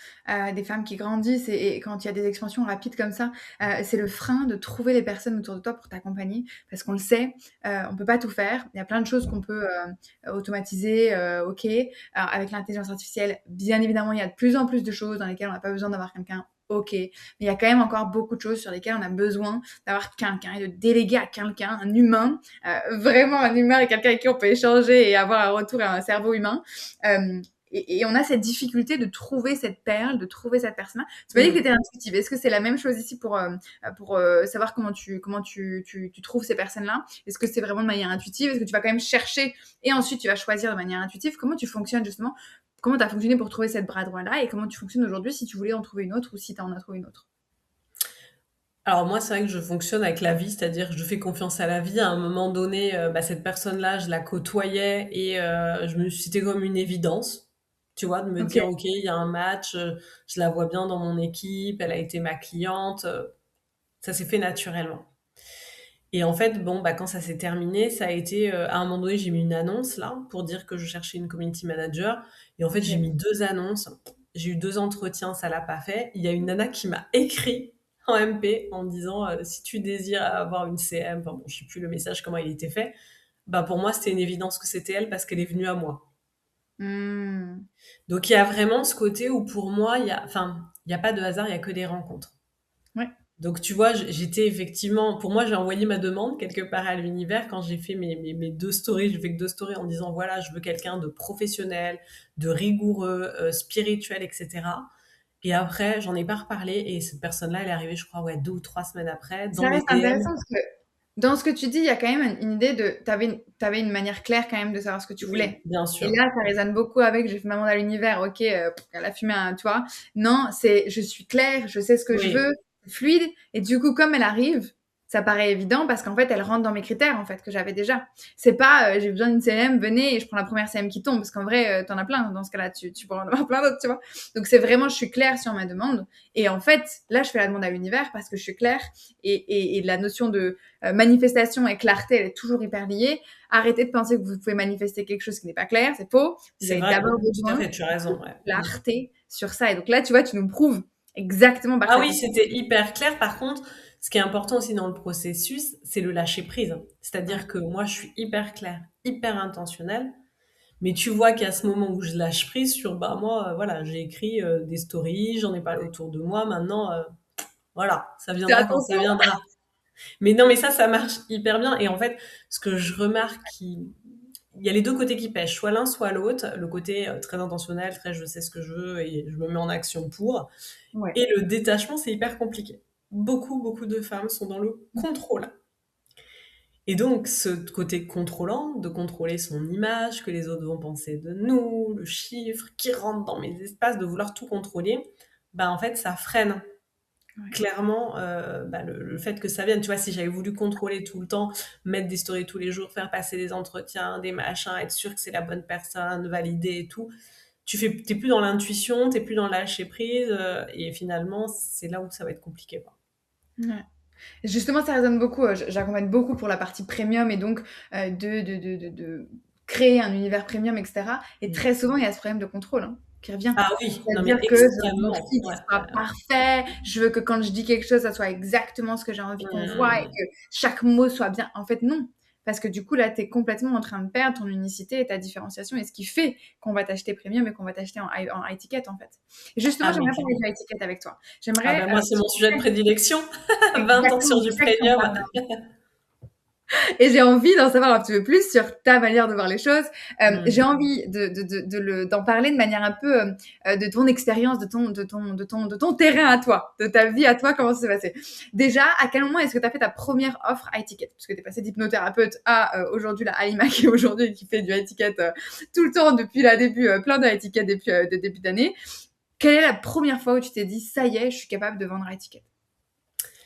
des femmes qui grandissent et quand il y a des expansions rapides comme ça, c'est le frein de trouver les personnes autour de toi pour t'accompagner parce qu'on le sait, on peut pas tout faire. Il y a plein de choses qu'on peut automatiser, ok. Alors avec l'intelligence artificielle, bien évidemment, il y a de plus en plus de choses dans lesquelles on n'a pas besoin d'avoir quelqu'un. Ok, mais il y a quand même encore beaucoup de choses sur lesquelles on a besoin d'avoir quelqu'un et de déléguer à quelqu'un, un humain, vraiment un humain et quelqu'un avec qui on peut échanger et avoir un retour à un cerveau humain. Euh, et on a cette difficulté de trouver cette perle, de trouver cette personne-là. Tu m'as dit que tu Mmh. étais intuitive. Est-ce que c'est la même chose ici pour savoir comment tu trouves ces personnes-là? Est-ce que c'est vraiment de manière intuitive? Est-ce que tu vas quand même chercher et ensuite tu vas choisir de manière intuitive? Comment tu fonctionnes justement? Comment tu as fonctionné pour trouver cette bras droit-là et comment tu fonctionnes aujourd'hui si tu voulais en trouver une autre ou si tu en as trouvé une autre? Alors moi, c'est vrai que je fonctionne avec la vie, c'est-à-dire je fais confiance à la vie. À un moment donné, cette personne-là, je la côtoyais et c'était comme une évidence, tu vois, de me Ok. dire, OK, il y a un match, je la vois bien dans mon équipe, elle a été ma cliente, ça s'est fait naturellement. Et en fait, bon, bah, quand ça s'est terminé, ça a été, à un moment donné, j'ai mis une annonce là pour dire que je cherchais une community manager et en fait, j'ai Ok. mis 2 annonces. J'ai eu 2 entretiens, ça l'a pas fait. Il y a une nana qui m'a écrit en MP en me disant, «Si tu désires avoir une CM», enfin bon, je sais plus le message comment il était fait. Bah, pour moi, c'était une évidence que c'était elle parce qu'elle est venue à moi. Hmm. Donc il y a vraiment ce côté où pour moi, il y a pas de hasard, il y a que des rencontres. Ouais. Donc, tu vois, j'étais effectivement, pour moi, j'ai envoyé ma demande quelque part à l'univers quand j'ai fait mes 2 stories. Je fais que 2 stories en disant, voilà, je veux quelqu'un de professionnel, de rigoureux, spirituel, etc. Et après, j'en ai pas reparlé et cette personne-là, elle est arrivée, je crois, ouais, 2 ou 3 semaines après, dans Ça mes reste DM. intéressant parce que dans ce que tu dis, il y a quand même une idée de t'avais une manière claire quand même de savoir ce que tu Oui, voulais. bien Et sûr. là, ça résonne beaucoup avec j'ai fait ma monde à l'univers, ok, elle a fumé un, tu vois. Non, c'est je suis claire, je sais ce que je Oui, veux, c'est fluide. Et du coup, comme elle arrive, ça paraît évident parce qu'en fait, elle rentre dans mes critères en fait que j'avais déjà. C'est pas j'ai besoin d'une CM, venez et je prends la première CM qui tombe parce qu'en vrai, t'en as plein dans ce cas-là, tu pourras en avoir plein d'autres, tu vois. Donc c'est vraiment je suis claire sur ma demande. Et en fait, là, je fais la demande à l'univers parce que je suis claire et la notion de manifestation et clarté, elle est toujours hyper liée. Arrêtez de penser que vous pouvez manifester quelque chose qui n'est pas clair, c'est faux. Vous c'est avez vrai, d'abord tout à besoin fait, tu as de raison, ouais. Mm. clarté sur ça. Et donc là, tu vois, tu nous prouves exactement par Ah cette oui, histoire. c'était hyper clair. Par contre, ce qui est important aussi dans le processus, c'est le lâcher prise. Ouais. C'est-à-dire que moi, je suis hyper claire, hyper intentionnelle. Mais tu vois qu'à ce moment où je lâche prise sur, bah moi, voilà, j'ai écrit des stories, j'en ai parlé autour de moi, maintenant, voilà, ça C'est viendra quand ça attention. viendra. Mais non, mais ça marche hyper bien. Et en fait, ce que je remarque, il y a les 2 côtés qui pêchent, soit l'un, soit l'autre. Le côté très intentionnel, très je sais ce que je veux et je me mets en action pour. Ouais. Et le détachement, c'est hyper compliqué. Beaucoup, beaucoup de femmes sont dans le contrôle. Et donc, ce côté contrôlant, de contrôler son image, que les autres vont penser de nous, le chiffre qui rentre dans mes espaces, de vouloir tout contrôler, bah en fait, ça freine Ouais. clairement le fait que ça vienne. Tu vois, si j'avais voulu contrôler tout le temps, mettre des stories tous les jours, faire passer des entretiens, des machins, être sûr que c'est la bonne personne, valider et tout, t'es plus dans l'intuition, t'es plus dans le lâcher prise, et finalement, c'est là où ça va être compliqué, quoi. Ouais. Justement, ça résonne beaucoup. J'accompagne beaucoup pour la partie premium et donc de créer un univers premium, etc. Et Mm. très souvent, il y a ce problème de contrôle hein, qui revient. Ah oui, non mais C'est-à-dire que je veux que mon extrêmement. site Ouais, il soit parfait, je veux que quand je dis quelque chose, ça soit exactement ce que j'ai envie qu'on voit et ouais. que chaque mot soit bien. En fait, non. Parce que du coup, là, tu es complètement en train de perdre ton unicité et ta différenciation et ce qui fait qu'on va t'acheter premium et qu'on va t'acheter en high ticket, en fait. Et justement, Ah mais j'aimerais parler clairement. du high ticket avec toi. Ah J'aimerais ben moi, c'est mon sujet de prédilection. 20 ans exactement, sur je du sais que tu en premium. parles et j'ai envie d'en savoir un petit peu plus sur ta manière de voir les choses. J'ai Mm. envie d'en parler de manière un peu de ton expérience, de ton terrain à toi, de ta vie à toi, comment ça s'est passé. Déjà, à quel moment est-ce que tu as fait ta première offre high ticket? Parce que tu es passé d'hypnothérapeute à aujourd'hui la Alima qui aujourd'hui qui fait du high ticket tout le temps depuis le début, plein de high ticket depuis de début d'année. Quelle est la première fois où tu t'es dit ça y est, je suis capable de vendre high ticket?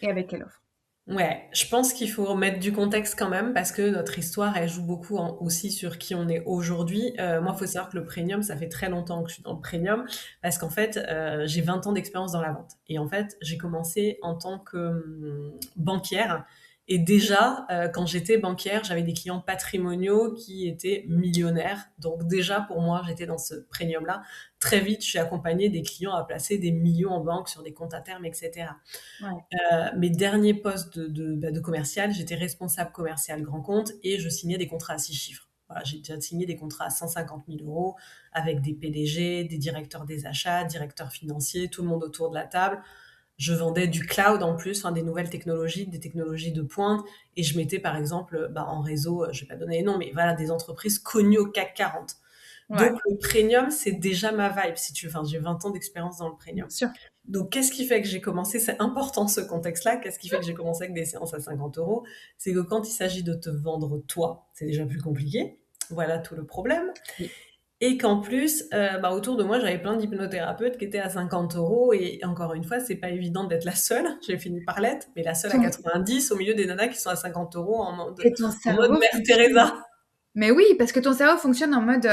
Et avec quelle offre? Ouais, je pense qu'il faut remettre du contexte quand même parce que notre histoire, elle joue beaucoup aussi sur qui on est aujourd'hui. Moi, il faut savoir que le premium, ça fait très longtemps que je suis dans le premium parce qu'en fait, j'ai 20 ans d'expérience dans la vente. Et en fait, j'ai commencé en tant que banquière Et déjà, quand j'étais banquière, j'avais des clients patrimoniaux qui étaient millionnaires. Donc déjà, pour moi, j'étais dans ce premium-là. Très vite, je suis accompagnée des clients à placer des millions en banque sur des comptes à terme, etc. Ouais. Mes derniers postes de commercial, j'étais responsable commercial grand compte et je signais des contrats à 6 chiffres. Voilà, j'ai déjà signé des contrats à 150 000 euros avec des PDG, des directeurs des achats, directeurs financiers, tout le monde autour de la table. Je vendais du cloud en plus, enfin, des nouvelles technologies, des technologies de pointe. Et je mettais par exemple en réseau, je vais pas donner les noms, mais voilà, des entreprises connues au CAC 40. Ouais, Donc le premium, c'est déjà ma vibe, si tu veux. Enfin, j'ai 20 ans d'expérience dans le bien premium. sûr. Donc, qu'est-ce qui fait que j'ai commencé? C'est important ce contexte-là. Qu'est-ce qui fait que j'ai commencé avec des séances à 50 euros? C'est que quand il s'agit de te vendre toi, c'est déjà plus compliqué. Voilà tout le problème. Oui. Et qu'en plus, autour de moi, j'avais plein d'hypnothérapeutes qui étaient à 50 euros. Et encore une fois, c'est pas évident d'être la seule. J'ai fini par l'être, mais la seule à Ton 90 au milieu des nanas qui sont à 50 euros et ton en mode cerveau Mère fonctionne. Teresa. Mais oui, parce que ton cerveau fonctionne en mode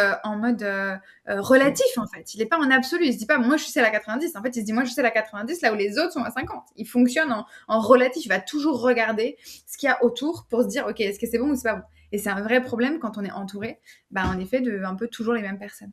relatif, en fait. Il est pas en absolu. Il se dit pas, moi, je suis celle à 90. En fait, il se dit, moi, je suis celle à 90, là où les autres sont à 50. Il fonctionne en relatif. Il va toujours regarder ce qu'il y a autour pour se dire, OK, est-ce que c'est bon ou c'est pas bon? Et c'est un vrai problème quand on est entouré, en effet, de un peu toujours les mêmes personnes.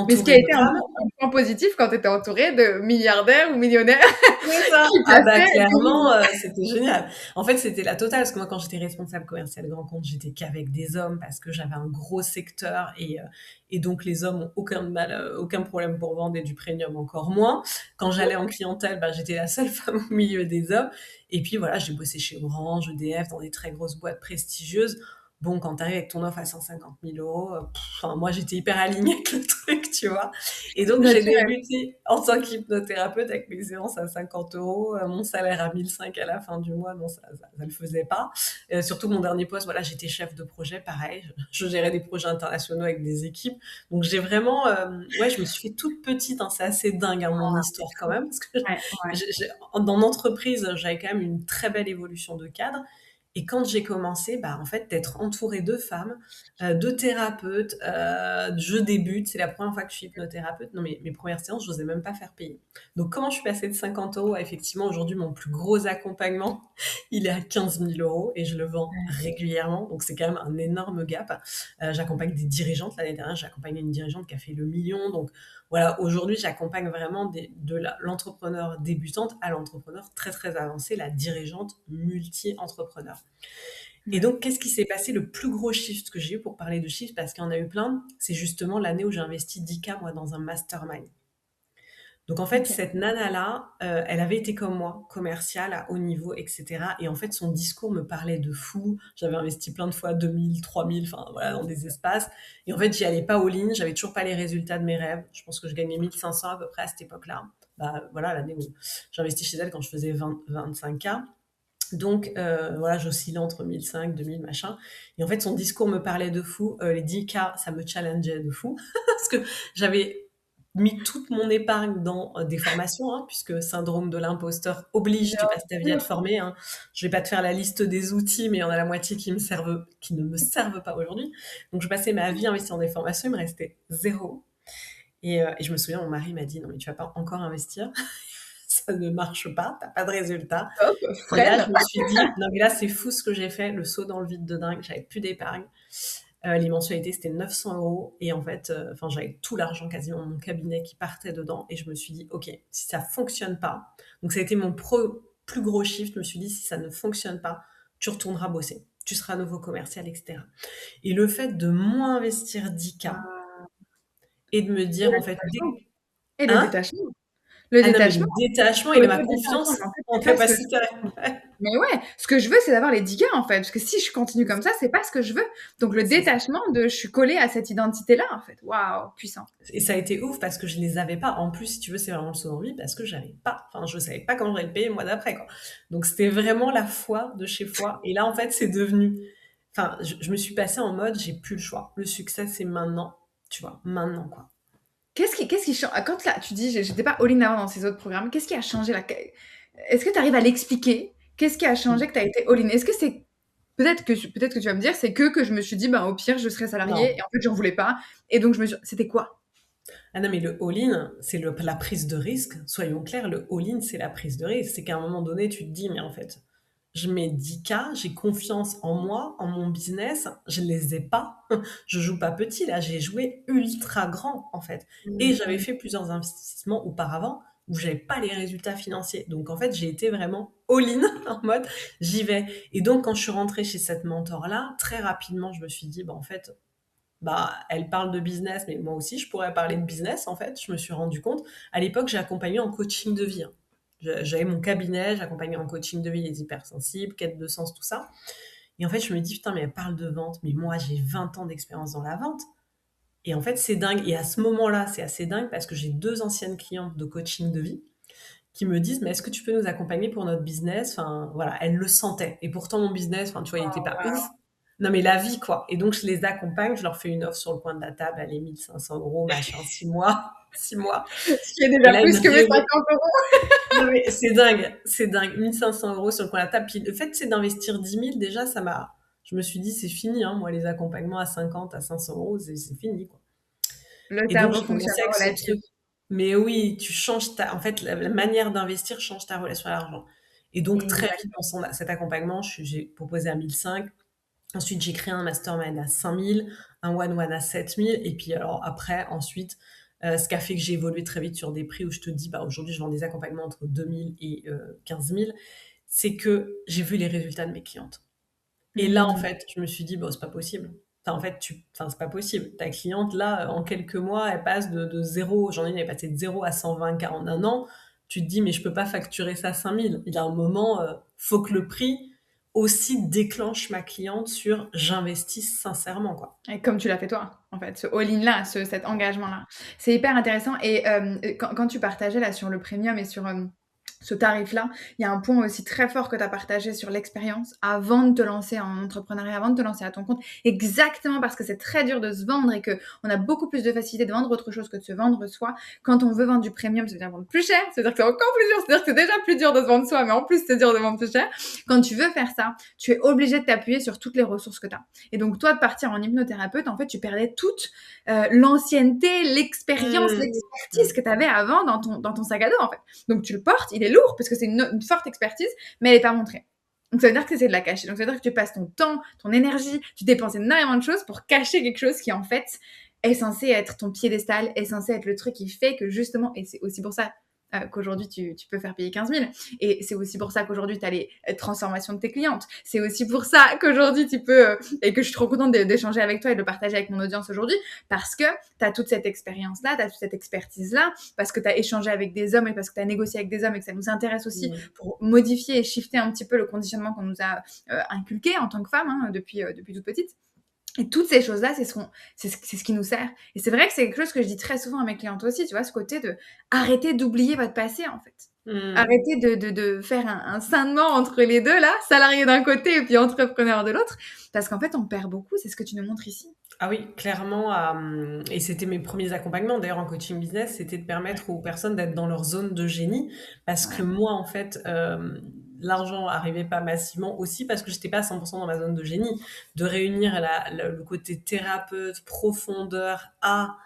Mais ce qui Entourée a de été femmes. un point positif quand tu étais entouré de milliardaires ou millionnaires C'est ça. qui Ah bah passaient et clairement, tout. c'était génial. En fait, c'était la totale parce que moi, quand j'étais responsable commercial grand compte, j'étais qu'avec des hommes parce que j'avais un gros secteur et donc les hommes ont aucun mal, aucun problème pour vendre et du premium encore moins. Quand j'allais en clientèle, bah, j'étais la seule femme au milieu des hommes. Et puis voilà, j'ai bossé chez Orange, EDF, dans des très grosses boîtes prestigieuses. Bon, quand t'arrives avec ton offre à 150 000 euros, enfin, moi j'étais hyper alignée avec le truc, tu vois. Et donc, j'ai Naturel. débuté en tant qu'hypnothérapeute avec mes séances à 50 euros, mon salaire à 1 500 à la fin du mois, non, ça le faisait pas. Surtout mon dernier poste, voilà, j'étais chef de projet, pareil, je gérais des projets internationaux avec des équipes. Donc, j'ai vraiment, ouais, je me suis fait toute petite, hein, c'est assez dingue, hein, mon histoire quand même, parce que Ouais, ouais. dans l'entreprise, j'avais quand même une très belle évolution de cadre. Et quand j'ai commencé, bah, en fait, d'être entourée de femmes, de thérapeutes, je débute, c'est la première fois que je suis hypnothérapeute. Non, mais mes premières séances, je n'osais même pas faire payer. Donc, comment je suis passée de 50 euros à effectivement aujourd'hui mon plus gros accompagnement, il est à 15 000 euros et je le vends régulièrement. Donc, c'est quand même un énorme gap. J'accompagne des dirigeantes. L'année dernière, j'ai accompagné une dirigeante qui a fait le million. Donc, voilà, aujourd'hui, j'accompagne vraiment l'entrepreneur débutante à l'entrepreneur très, très avancé, la dirigeante multi-entrepreneur. Et Ouais. donc, qu'est-ce qui s'est passé? Le plus gros shift que j'ai eu pour parler de shift, parce qu'il y en a eu plein, c'est justement l'année où j'ai investi 10K, moi, dans un mastermind. Donc, en fait, OK. cette nana-là, elle avait été comme moi, commerciale à haut niveau, etc. Et en fait, son discours me parlait de fou. J'avais investi plein de fois 2000, 3000, enfin, voilà, dans des espaces. Et en fait, j'y allais pas all-in. J'avais toujours pas les résultats de mes rêves. Je pense que je gagnais 1500 à peu près à cette époque-là. Bah, voilà, l'année où j'ai investi chez elle quand je faisais 25K. Donc, voilà, j'oscillais entre 1005, 2000, machin. Et en fait, son discours me parlait de fou. Les 10K, ça me challengeait de fou. Parce que j'avais mis toute mon épargne dans des formations, hein, puisque syndrome de l'imposteur oblige, tu Bien passes ta vie à te sûr. former. Hein. Je vais pas te faire la liste des outils, mais il y en a la moitié qui ne me servent pas aujourd'hui. Donc, je passais ma vie à investir dans des formations, il me restait zéro. Et je me souviens, mon mari m'a dit, non, mais tu vas pas encore investir. Ça ne marche pas, t'as pas de résultat. Top, Et là, je frêle. me suis dit, non mais là, c'est fou ce que j'ai fait, le saut dans le vide de dingue, j'avais plus d'épargne. Les mensualités, c'était 900 euros. Et en fait, enfin, j'avais tout l'argent quasiment dans mon cabinet qui partait dedans. Et je me suis dit, OK, si ça fonctionne pas, donc ça a été mon plus gros shift, je me suis dit, si ça ne fonctionne pas, tu retourneras bosser. Tu seras nouveau commercial, etc. Et le fait de moins investir 10K Ah. et de me Et dire, le en fait, détachement. Et le hein? détachement. Le Ah non, mais le détachement, détachement et ma autodétachement. confiance Mais en fait, en c'est pas ce que je capacité à... mais ouais, ce que je veux, c'est d'avoir les 10 gars, en fait. Parce que si je continue comme ça, c'est pas ce que je veux. Donc le C'est ça. détachement de je suis collée à cette identité-là, en fait. Waouh, puissant. Et ça a été ouf parce que je les avais pas. En plus, si tu veux, c'est vraiment le saut dans le vide parce que j'avais pas. Enfin, je savais pas comment j'allais le payer le mois d'après, quoi. Donc, c'était vraiment la foi de chez foi. Et là, en fait, c'est devenu. Enfin, je me suis passée en mode, j'ai plus le choix. Le succès, c'est maintenant. Tu vois, maintenant, quoi. Qu'est-ce qui change quand là, tu dis: «J'étais pas all-in avant dans ces autres programmes», qu'est-ce qui a changé là? Est-ce que tu arrives à l'expliquer? Qu'est-ce qui a changé que tu as été all-in? Est-ce que c'est peut-être que tu vas me dire: «C'est que je me suis dit: "Ben, au pire, je serai salariée" Non. et en fait, j'en voulais pas et donc je me suis» c'était quoi? Ah non, mais le all-in, c'est la prise de risque. Soyons clairs, le all-in, c'est la prise de risque. C'est qu'à un moment donné, tu te dis, mais en fait, je mets 10K, j'ai confiance en moi, en mon business, je les ai pas. Je joue pas petit là, j'ai joué ultra grand en fait. Et j'avais Mmh. fait plusieurs investissements auparavant où j'avais pas les résultats financiers. Donc en fait, j'ai été vraiment all-in en mode j'y vais. Et donc quand je suis rentrée chez cette mentor là, très rapidement, je me suis dit bah en fait, bah elle parle de business, mais moi aussi je pourrais parler de business en fait. Je me suis rendu compte. À l'époque, j'ai accompagné en coaching de vie, hein. J'avais mon cabinet, j'accompagnais en coaching de vie les hypersensibles, quête de sens, tout ça. Et en fait, je me dis, putain, mais elle parle de vente, mais moi, j'ai 20 ans d'expérience dans la vente. Et en fait, c'est dingue. Et à ce moment-là, c'est assez dingue parce que j'ai deux anciennes clientes de coaching de vie qui me disent, mais est-ce que tu peux nous accompagner pour notre business? Enfin, voilà, elles le sentaient. Et pourtant, mon business, enfin, tu vois, il était Oh, pas ouf. waouh! Non, mais la vie, quoi. Et donc, je les accompagne, je leur fais une offre sur le coin de la table, allez, 1 500 euros, machin, 6 mois, 6 mois. Ce qui est Et déjà là, plus que mes 50 €. non, mais c'est dingue, c'est dingue. 1 500 euros sur le coin de la table. Puis le fait, c'est d'investir 10 000, déjà, ça m'a. Je me suis dit, c'est fini, hein. Moi, les accompagnements à 50, à 500 euros, c'est fini, quoi. Le Et donc, cerveau j'ai fonctionne commencé avec en ce relatif. truc. Mais oui, tu changes ta. En fait, la manière d'investir change ta relation à l'argent. Et donc, très vite, dans Exact. cet accompagnement, j'ai proposé à 1 500. Ensuite, j'ai créé un mastermind à 5 000, un one-one à 7 000. Et puis, alors, après, ensuite, ce qui a fait que j'ai évolué très vite sur des prix où je te dis, bah, aujourd'hui, je vends des accompagnements entre 2 000 et 15 000, c'est que j'ai vu les résultats de mes clientes. Et là, en Mmh. fait, je me suis dit, bon, c'est pas possible. Enfin, en fait, enfin, c'est pas possible. Ta cliente, là, en quelques mois, elle passe de 0, j'en ai une, elle est passée de 0 à 120K en un an. Tu te dis, mais je peux pas facturer ça 5 000. Il y a un moment, faut que le prix aussi déclenche ma cliente sur j'investis sincèrement, quoi. Et comme tu l'as fait toi, en fait, ce all-in-là, cet engagement-là. C'est hyper intéressant et quand tu partageais là sur le premium et sur, ce tarif-là, il y a un point aussi très fort que tu as partagé sur l'expérience avant de te lancer en entrepreneuriat, avant de te lancer à ton compte. Exactement parce que c'est très dur de se vendre et qu'on a beaucoup plus de facilité de vendre autre chose que de se vendre soi. Quand on veut vendre du premium, ça veut dire vendre plus cher, c'est-à-dire que c'est encore plus dur, c'est-à-dire que c'est déjà plus dur de se vendre soi, mais en plus c'est dur de vendre plus cher. Quand tu veux faire ça, tu es obligé de t'appuyer sur toutes les ressources que tu as. Et donc toi, de partir en hypnothérapeute, en fait, tu perdais toute l'ancienneté, l'expérience, Mmh. l'expertise que tu avais avant dans ton sac à dos, en fait. Donc tu le portes, il est lourd parce que c'est une forte expertise, mais elle n'est pas montrée. Donc ça veut dire que c'est de la cacher. Donc ça veut dire que tu passes ton temps, ton énergie, tu dépenses énormément de choses pour cacher quelque chose qui en fait est censé être ton piédestal, est censé être le truc qui fait que justement, et c'est aussi pour ça qu'aujourd'hui tu peux faire payer 15 000. Et c'est aussi pour ça qu'aujourd'hui tu as les transformations de tes clientes. C'est aussi pour ça qu'aujourd'hui tu peux, et que je suis trop contente d'échanger avec toi et de le partager avec mon audience aujourd'hui, parce que tu as toute cette expérience-là, tu as toute cette expertise-là, parce que tu as échangé avec des hommes et parce que tu as négocié avec des hommes et que ça nous intéresse aussi Mmh. pour modifier et shifter un petit peu le conditionnement qu'on nous a inculqué en tant que femme depuis toute petite. Et toutes ces choses-là, c'est ce qui nous sert. Et c'est vrai que c'est quelque chose que je dis très souvent à mes clientes aussi, tu vois, ce côté de arrêter d'oublier votre passé, en fait. Mmh. Arrêtez de faire un scindement entre les deux, là, salarié d'un côté et puis entrepreneur de l'autre, parce qu'en fait, on perd beaucoup, c'est ce que tu nous montres ici. Ah oui, clairement, et c'était mes premiers accompagnements d'ailleurs en coaching business, c'était de permettre aux personnes d'être dans leur zone de génie. Parce que Ouais. moi, en fait, l'argent arrivait pas massivement aussi parce que j'étais pas à 100% dans ma zone de génie. De réunir le côté thérapeute, profondeur à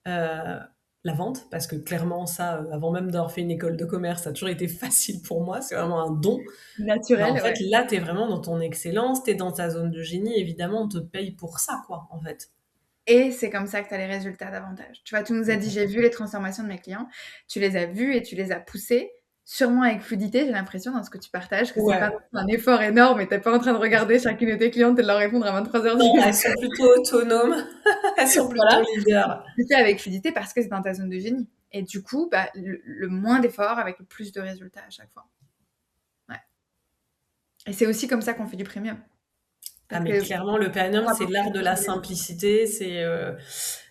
la vente, parce que clairement ça, avant même d'avoir fait une école de commerce, ça a toujours été facile pour moi, c'est vraiment un don. Bah, en Naturel, fait, ouais. là, tu es vraiment dans ton excellence, tu es dans ta zone de génie, évidemment, on te paye pour ça, quoi, en fait. Et c'est comme ça que tu as les résultats davantage. Tu vois, tu nous as dit, j'ai vu les transformations de mes clients, tu les as vus et tu les as poussés, sûrement avec fluidité, j'ai l'impression, dans ce que tu partages, que c'est pas Ouais. un effort énorme et tu pas en train de regarder chacune de tes clientes et de leur répondre à 23h du Non, elles matin. sont plutôt autonomes, elles sont plutôt Voilà. leaders. Tu fais avec fluidité parce que c'est dans ta zone de génie. Et du coup, bah, le moins d'efforts avec le plus de résultats à chaque fois. Ouais. Et c'est aussi comme ça qu'on fait du premium. Ah Parce mais que clairement, le Panem, pour c'est apporter l'art de plus la de résultats. simplicité, c'est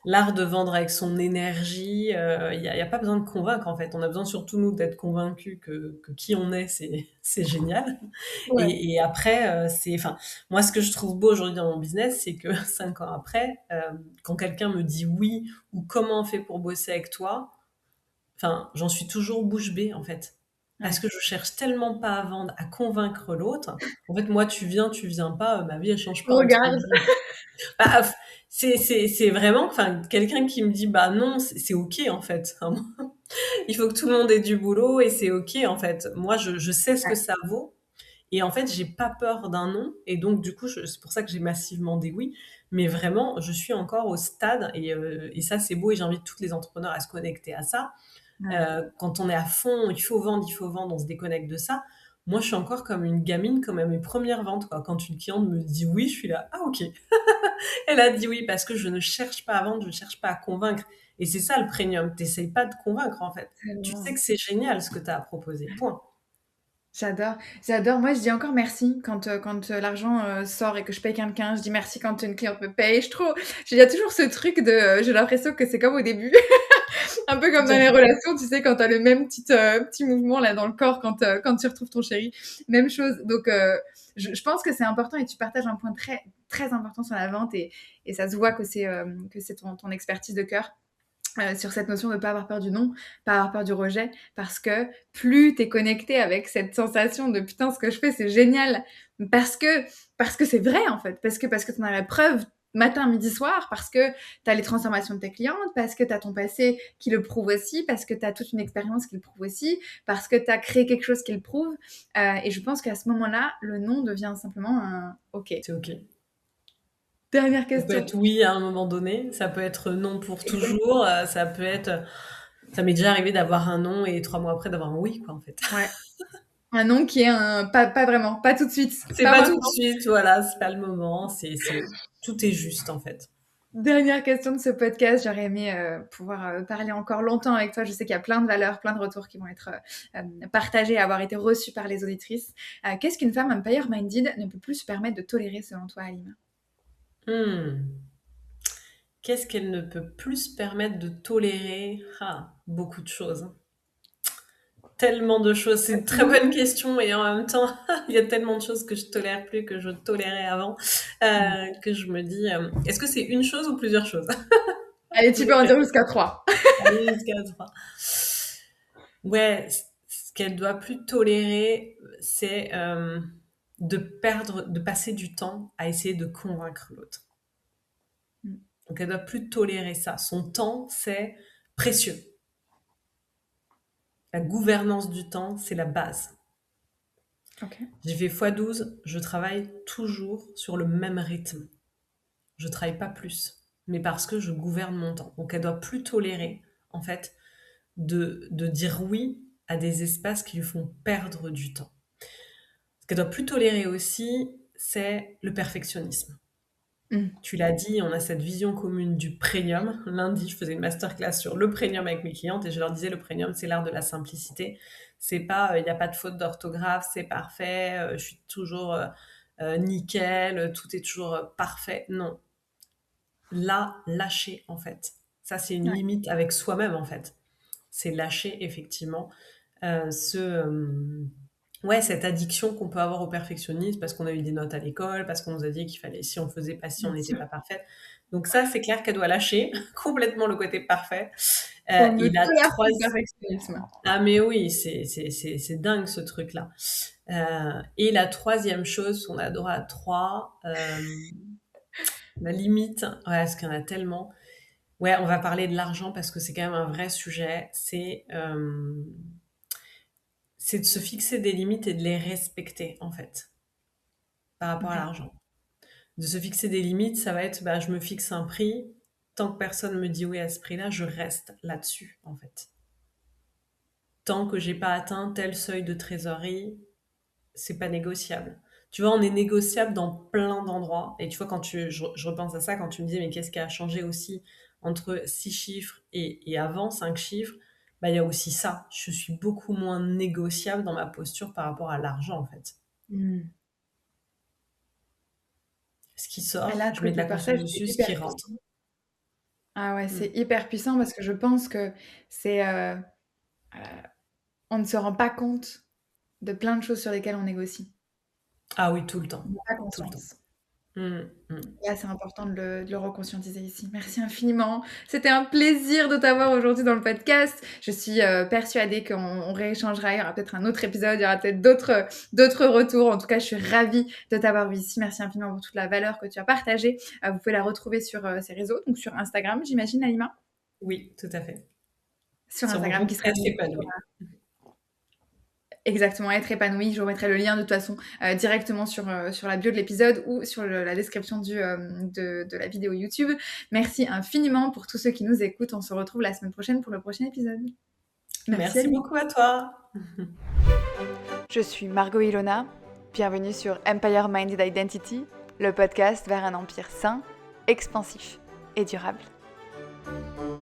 l'art de vendre avec son énergie. Y a pas besoin de convaincre en fait. On a besoin surtout nous d'être convaincus que qui on est, c'est génial. Ouais. Et après, enfin, moi ce que je trouve beau aujourd'hui dans mon business, c'est que 5 ans après, quand quelqu'un me dit oui ou comment on fait pour bosser avec toi, enfin, j'en suis toujours bouche bée en fait. Parce Ouais. que je cherche tellement pas à vendre, à convaincre l'autre. En fait, moi, tu viens pas, ma vie, elle change pas entre Regarde. guillemets. Bah, c'est vraiment, enfin, quelqu'un qui me dit, bah non, c'est ok en fait. Il faut que tout le monde ait du boulot et c'est ok en fait. Moi, je sais ce que Ouais. ça vaut Et en fait, j'ai pas peur d'un non. Et donc, du coup, c'est pour ça que j'ai massivement des oui. Mais vraiment, je suis encore au stade, et ça, c'est beau, et j'invite tous les entrepreneurs à se connecter à ça. Ouais. Quand on est à fond, il faut vendre, on se déconnecte de ça. Moi, je suis encore comme une gamine, comme à mes premières ventes, quoi. Quand une cliente me dit oui, je suis là, ah ok. Elle a dit oui parce que je ne cherche pas à vendre, je ne cherche pas à convaincre. Et c'est ça le premium. T'essayes pas de convaincre, en fait. Tu sais Tellement. que c'est génial ce que tu as à proposer. Point. J'adore, j'adore. Moi, je dis encore merci quand l'argent sort et que je paye quelqu'un. Je dis merci quand une cliente me paye. Il y a toujours ce truc de, j'ai l'impression que c'est comme au début, un peu comme Tout dans à les fait. relations, tu sais, quand t'as le même petit mouvement là dans le corps quand tu retrouves ton chéri. Même chose. Donc, je pense que c'est important et tu partages un point très, très important sur la vente et ça se voit que c'est ton expertise de cœur. Sur cette notion de ne pas avoir peur du non, pas avoir peur du rejet, parce que plus tu es connecté avec cette sensation de putain, ce que je fais, c'est génial, parce que, parce que c'est vrai en fait, parce que tu en as la preuve matin, midi, soir, parce que tu as les transformations de tes clientes, parce que tu as ton passé qui le prouve aussi, parce que tu as toute une expérience qui le prouve aussi, parce que tu as créé quelque chose qui le prouve. Et je pense qu'à ce moment-là, le non devient simplement un OK. C'est OK. Dernière Ça peut question. être oui à un moment donné, ça peut être non pour toujours, ça peut être. Ça m'est déjà arrivé d'avoir un non et 3 mois après d'avoir un oui, quoi, en fait. Ouais. Un non qui est un pas vraiment, pas tout de suite, C'est pas pas tout de maintenant. suite, voilà, c'est pas le moment, tout est juste, en fait. Dernière question de ce podcast. J'aurais aimé pouvoir parler encore longtemps avec toi. Je sais qu'il y a plein de valeurs, plein de retours qui vont être partagés, avoir été reçus par les auditrices. Qu'est-ce qu'une femme empire-minded ne peut plus se permettre de tolérer selon toi, Alima? Mmh. Qu'est-ce qu'elle ne peut plus se permettre de tolérer? Ah, beaucoup de choses. Tellement de choses. C'est une très bonne question et en même temps, il y a tellement de choses que je tolère plus que je tolérais avant, que je me dis, est-ce que c'est une chose ou plusieurs choses? Allez, tu peux en Lequel? dire jusqu'à 3. Allez, jusqu'à 3. Ouais, ce qu'elle doit plus tolérer, c'est de passer du temps à essayer de convaincre l'autre. Donc elle doit plus tolérer ça. Son temps, c'est précieux. La gouvernance du temps, c'est la base. Ok. J'ai fait x12, je travaille toujours sur le même rythme. Je travaille pas plus, mais parce que je gouverne mon temps. Donc elle doit plus tolérer, en fait, de dire oui à des espaces qui lui font perdre du temps. Ce qu'elle doit plus tolérer aussi, c'est le perfectionnisme. Mm. Tu l'as dit, on a cette vision commune du premium. Lundi, je faisais une masterclass sur le premium avec mes clientes et je leur disais le premium, c'est l'art de la simplicité. C'est pas, il n'y a pas de faute d'orthographe, c'est parfait, je suis toujours nickel, tout est toujours parfait. Non, là, lâcher en fait. Ça, c'est une Ouais. limite avec soi-même en fait. C'est lâcher effectivement euh, ce, euh, ouais, cette addiction qu'on peut avoir au perfectionnisme parce qu'on a eu des notes à l'école, parce qu'on nous a dit qu'il fallait, si on faisait pas ci, on Bien n'était sûr. pas parfaite. Donc ça, c'est clair qu'elle doit lâcher complètement le côté parfait. On ne Et la tolère plus le troisième, perfectionnisme. ah mais oui, c'est dingue ce truc-là. Et la troisième chose, on a droit à trois, la limite, ouais, parce qu'il y en a tellement. Ouais, on va parler de l'argent parce que c'est quand même un vrai sujet. C'est de se fixer des limites et de les respecter, en fait, par rapport à Ouais. l'argent. De se fixer des limites, ça va être, bah, je me fixe un prix, tant que personne me dit oui à ce prix-là, je reste là-dessus, en fait. Tant que j'ai pas atteint tel seuil de trésorerie, c'est pas négociable. Tu vois, on est négociable dans plein d'endroits. Et tu vois, je repense à ça, quand tu me disais, mais qu'est-ce qui a changé aussi entre 6 chiffres et avant 5 chiffres, bah, il y a aussi ça. Je suis beaucoup moins négociable dans ma posture par rapport à l'argent, en fait. Mm. Ce qui Et sort, là, ce je que mets de tu la conscience partages, c'est dessus, ce hyper qui puissant. rentre. Ah ouais, c'est Mm. hyper puissant parce que je pense que c'est, on ne se rend pas compte de plein de choses sur lesquelles on négocie. Ah oui, tout le temps. On n'a pas Tout le temps. conscience. Mm, mm. Là, c'est important de le reconscientiser ici. Merci infiniment. C'était un plaisir de t'avoir aujourd'hui dans le podcast. Je suis persuadée qu'on rééchangera. Il y aura peut-être un autre épisode, il y aura peut-être d'autres retours. En tout cas, je suis ravie de t'avoir vu ici. Merci infiniment pour toute la valeur que tu as partagée. Vous pouvez la retrouver sur ses réseaux, donc sur Instagram, j'imagine, Alima. Oui, tout à fait. Sur Sur mon Instagram, compte qui sera Être mis épanoui. Exactement, être épanoui. Je vous remettrai le lien de toute façon directement sur la bio de l'épisode ou sur la description de la vidéo YouTube. Merci infiniment pour tous ceux qui nous écoutent. On se retrouve la semaine prochaine pour le prochain épisode. Merci beaucoup à toi. Je suis Margot Ilona. Bienvenue sur Empire Minded Identity, le podcast vers un empire sain, expansif et durable.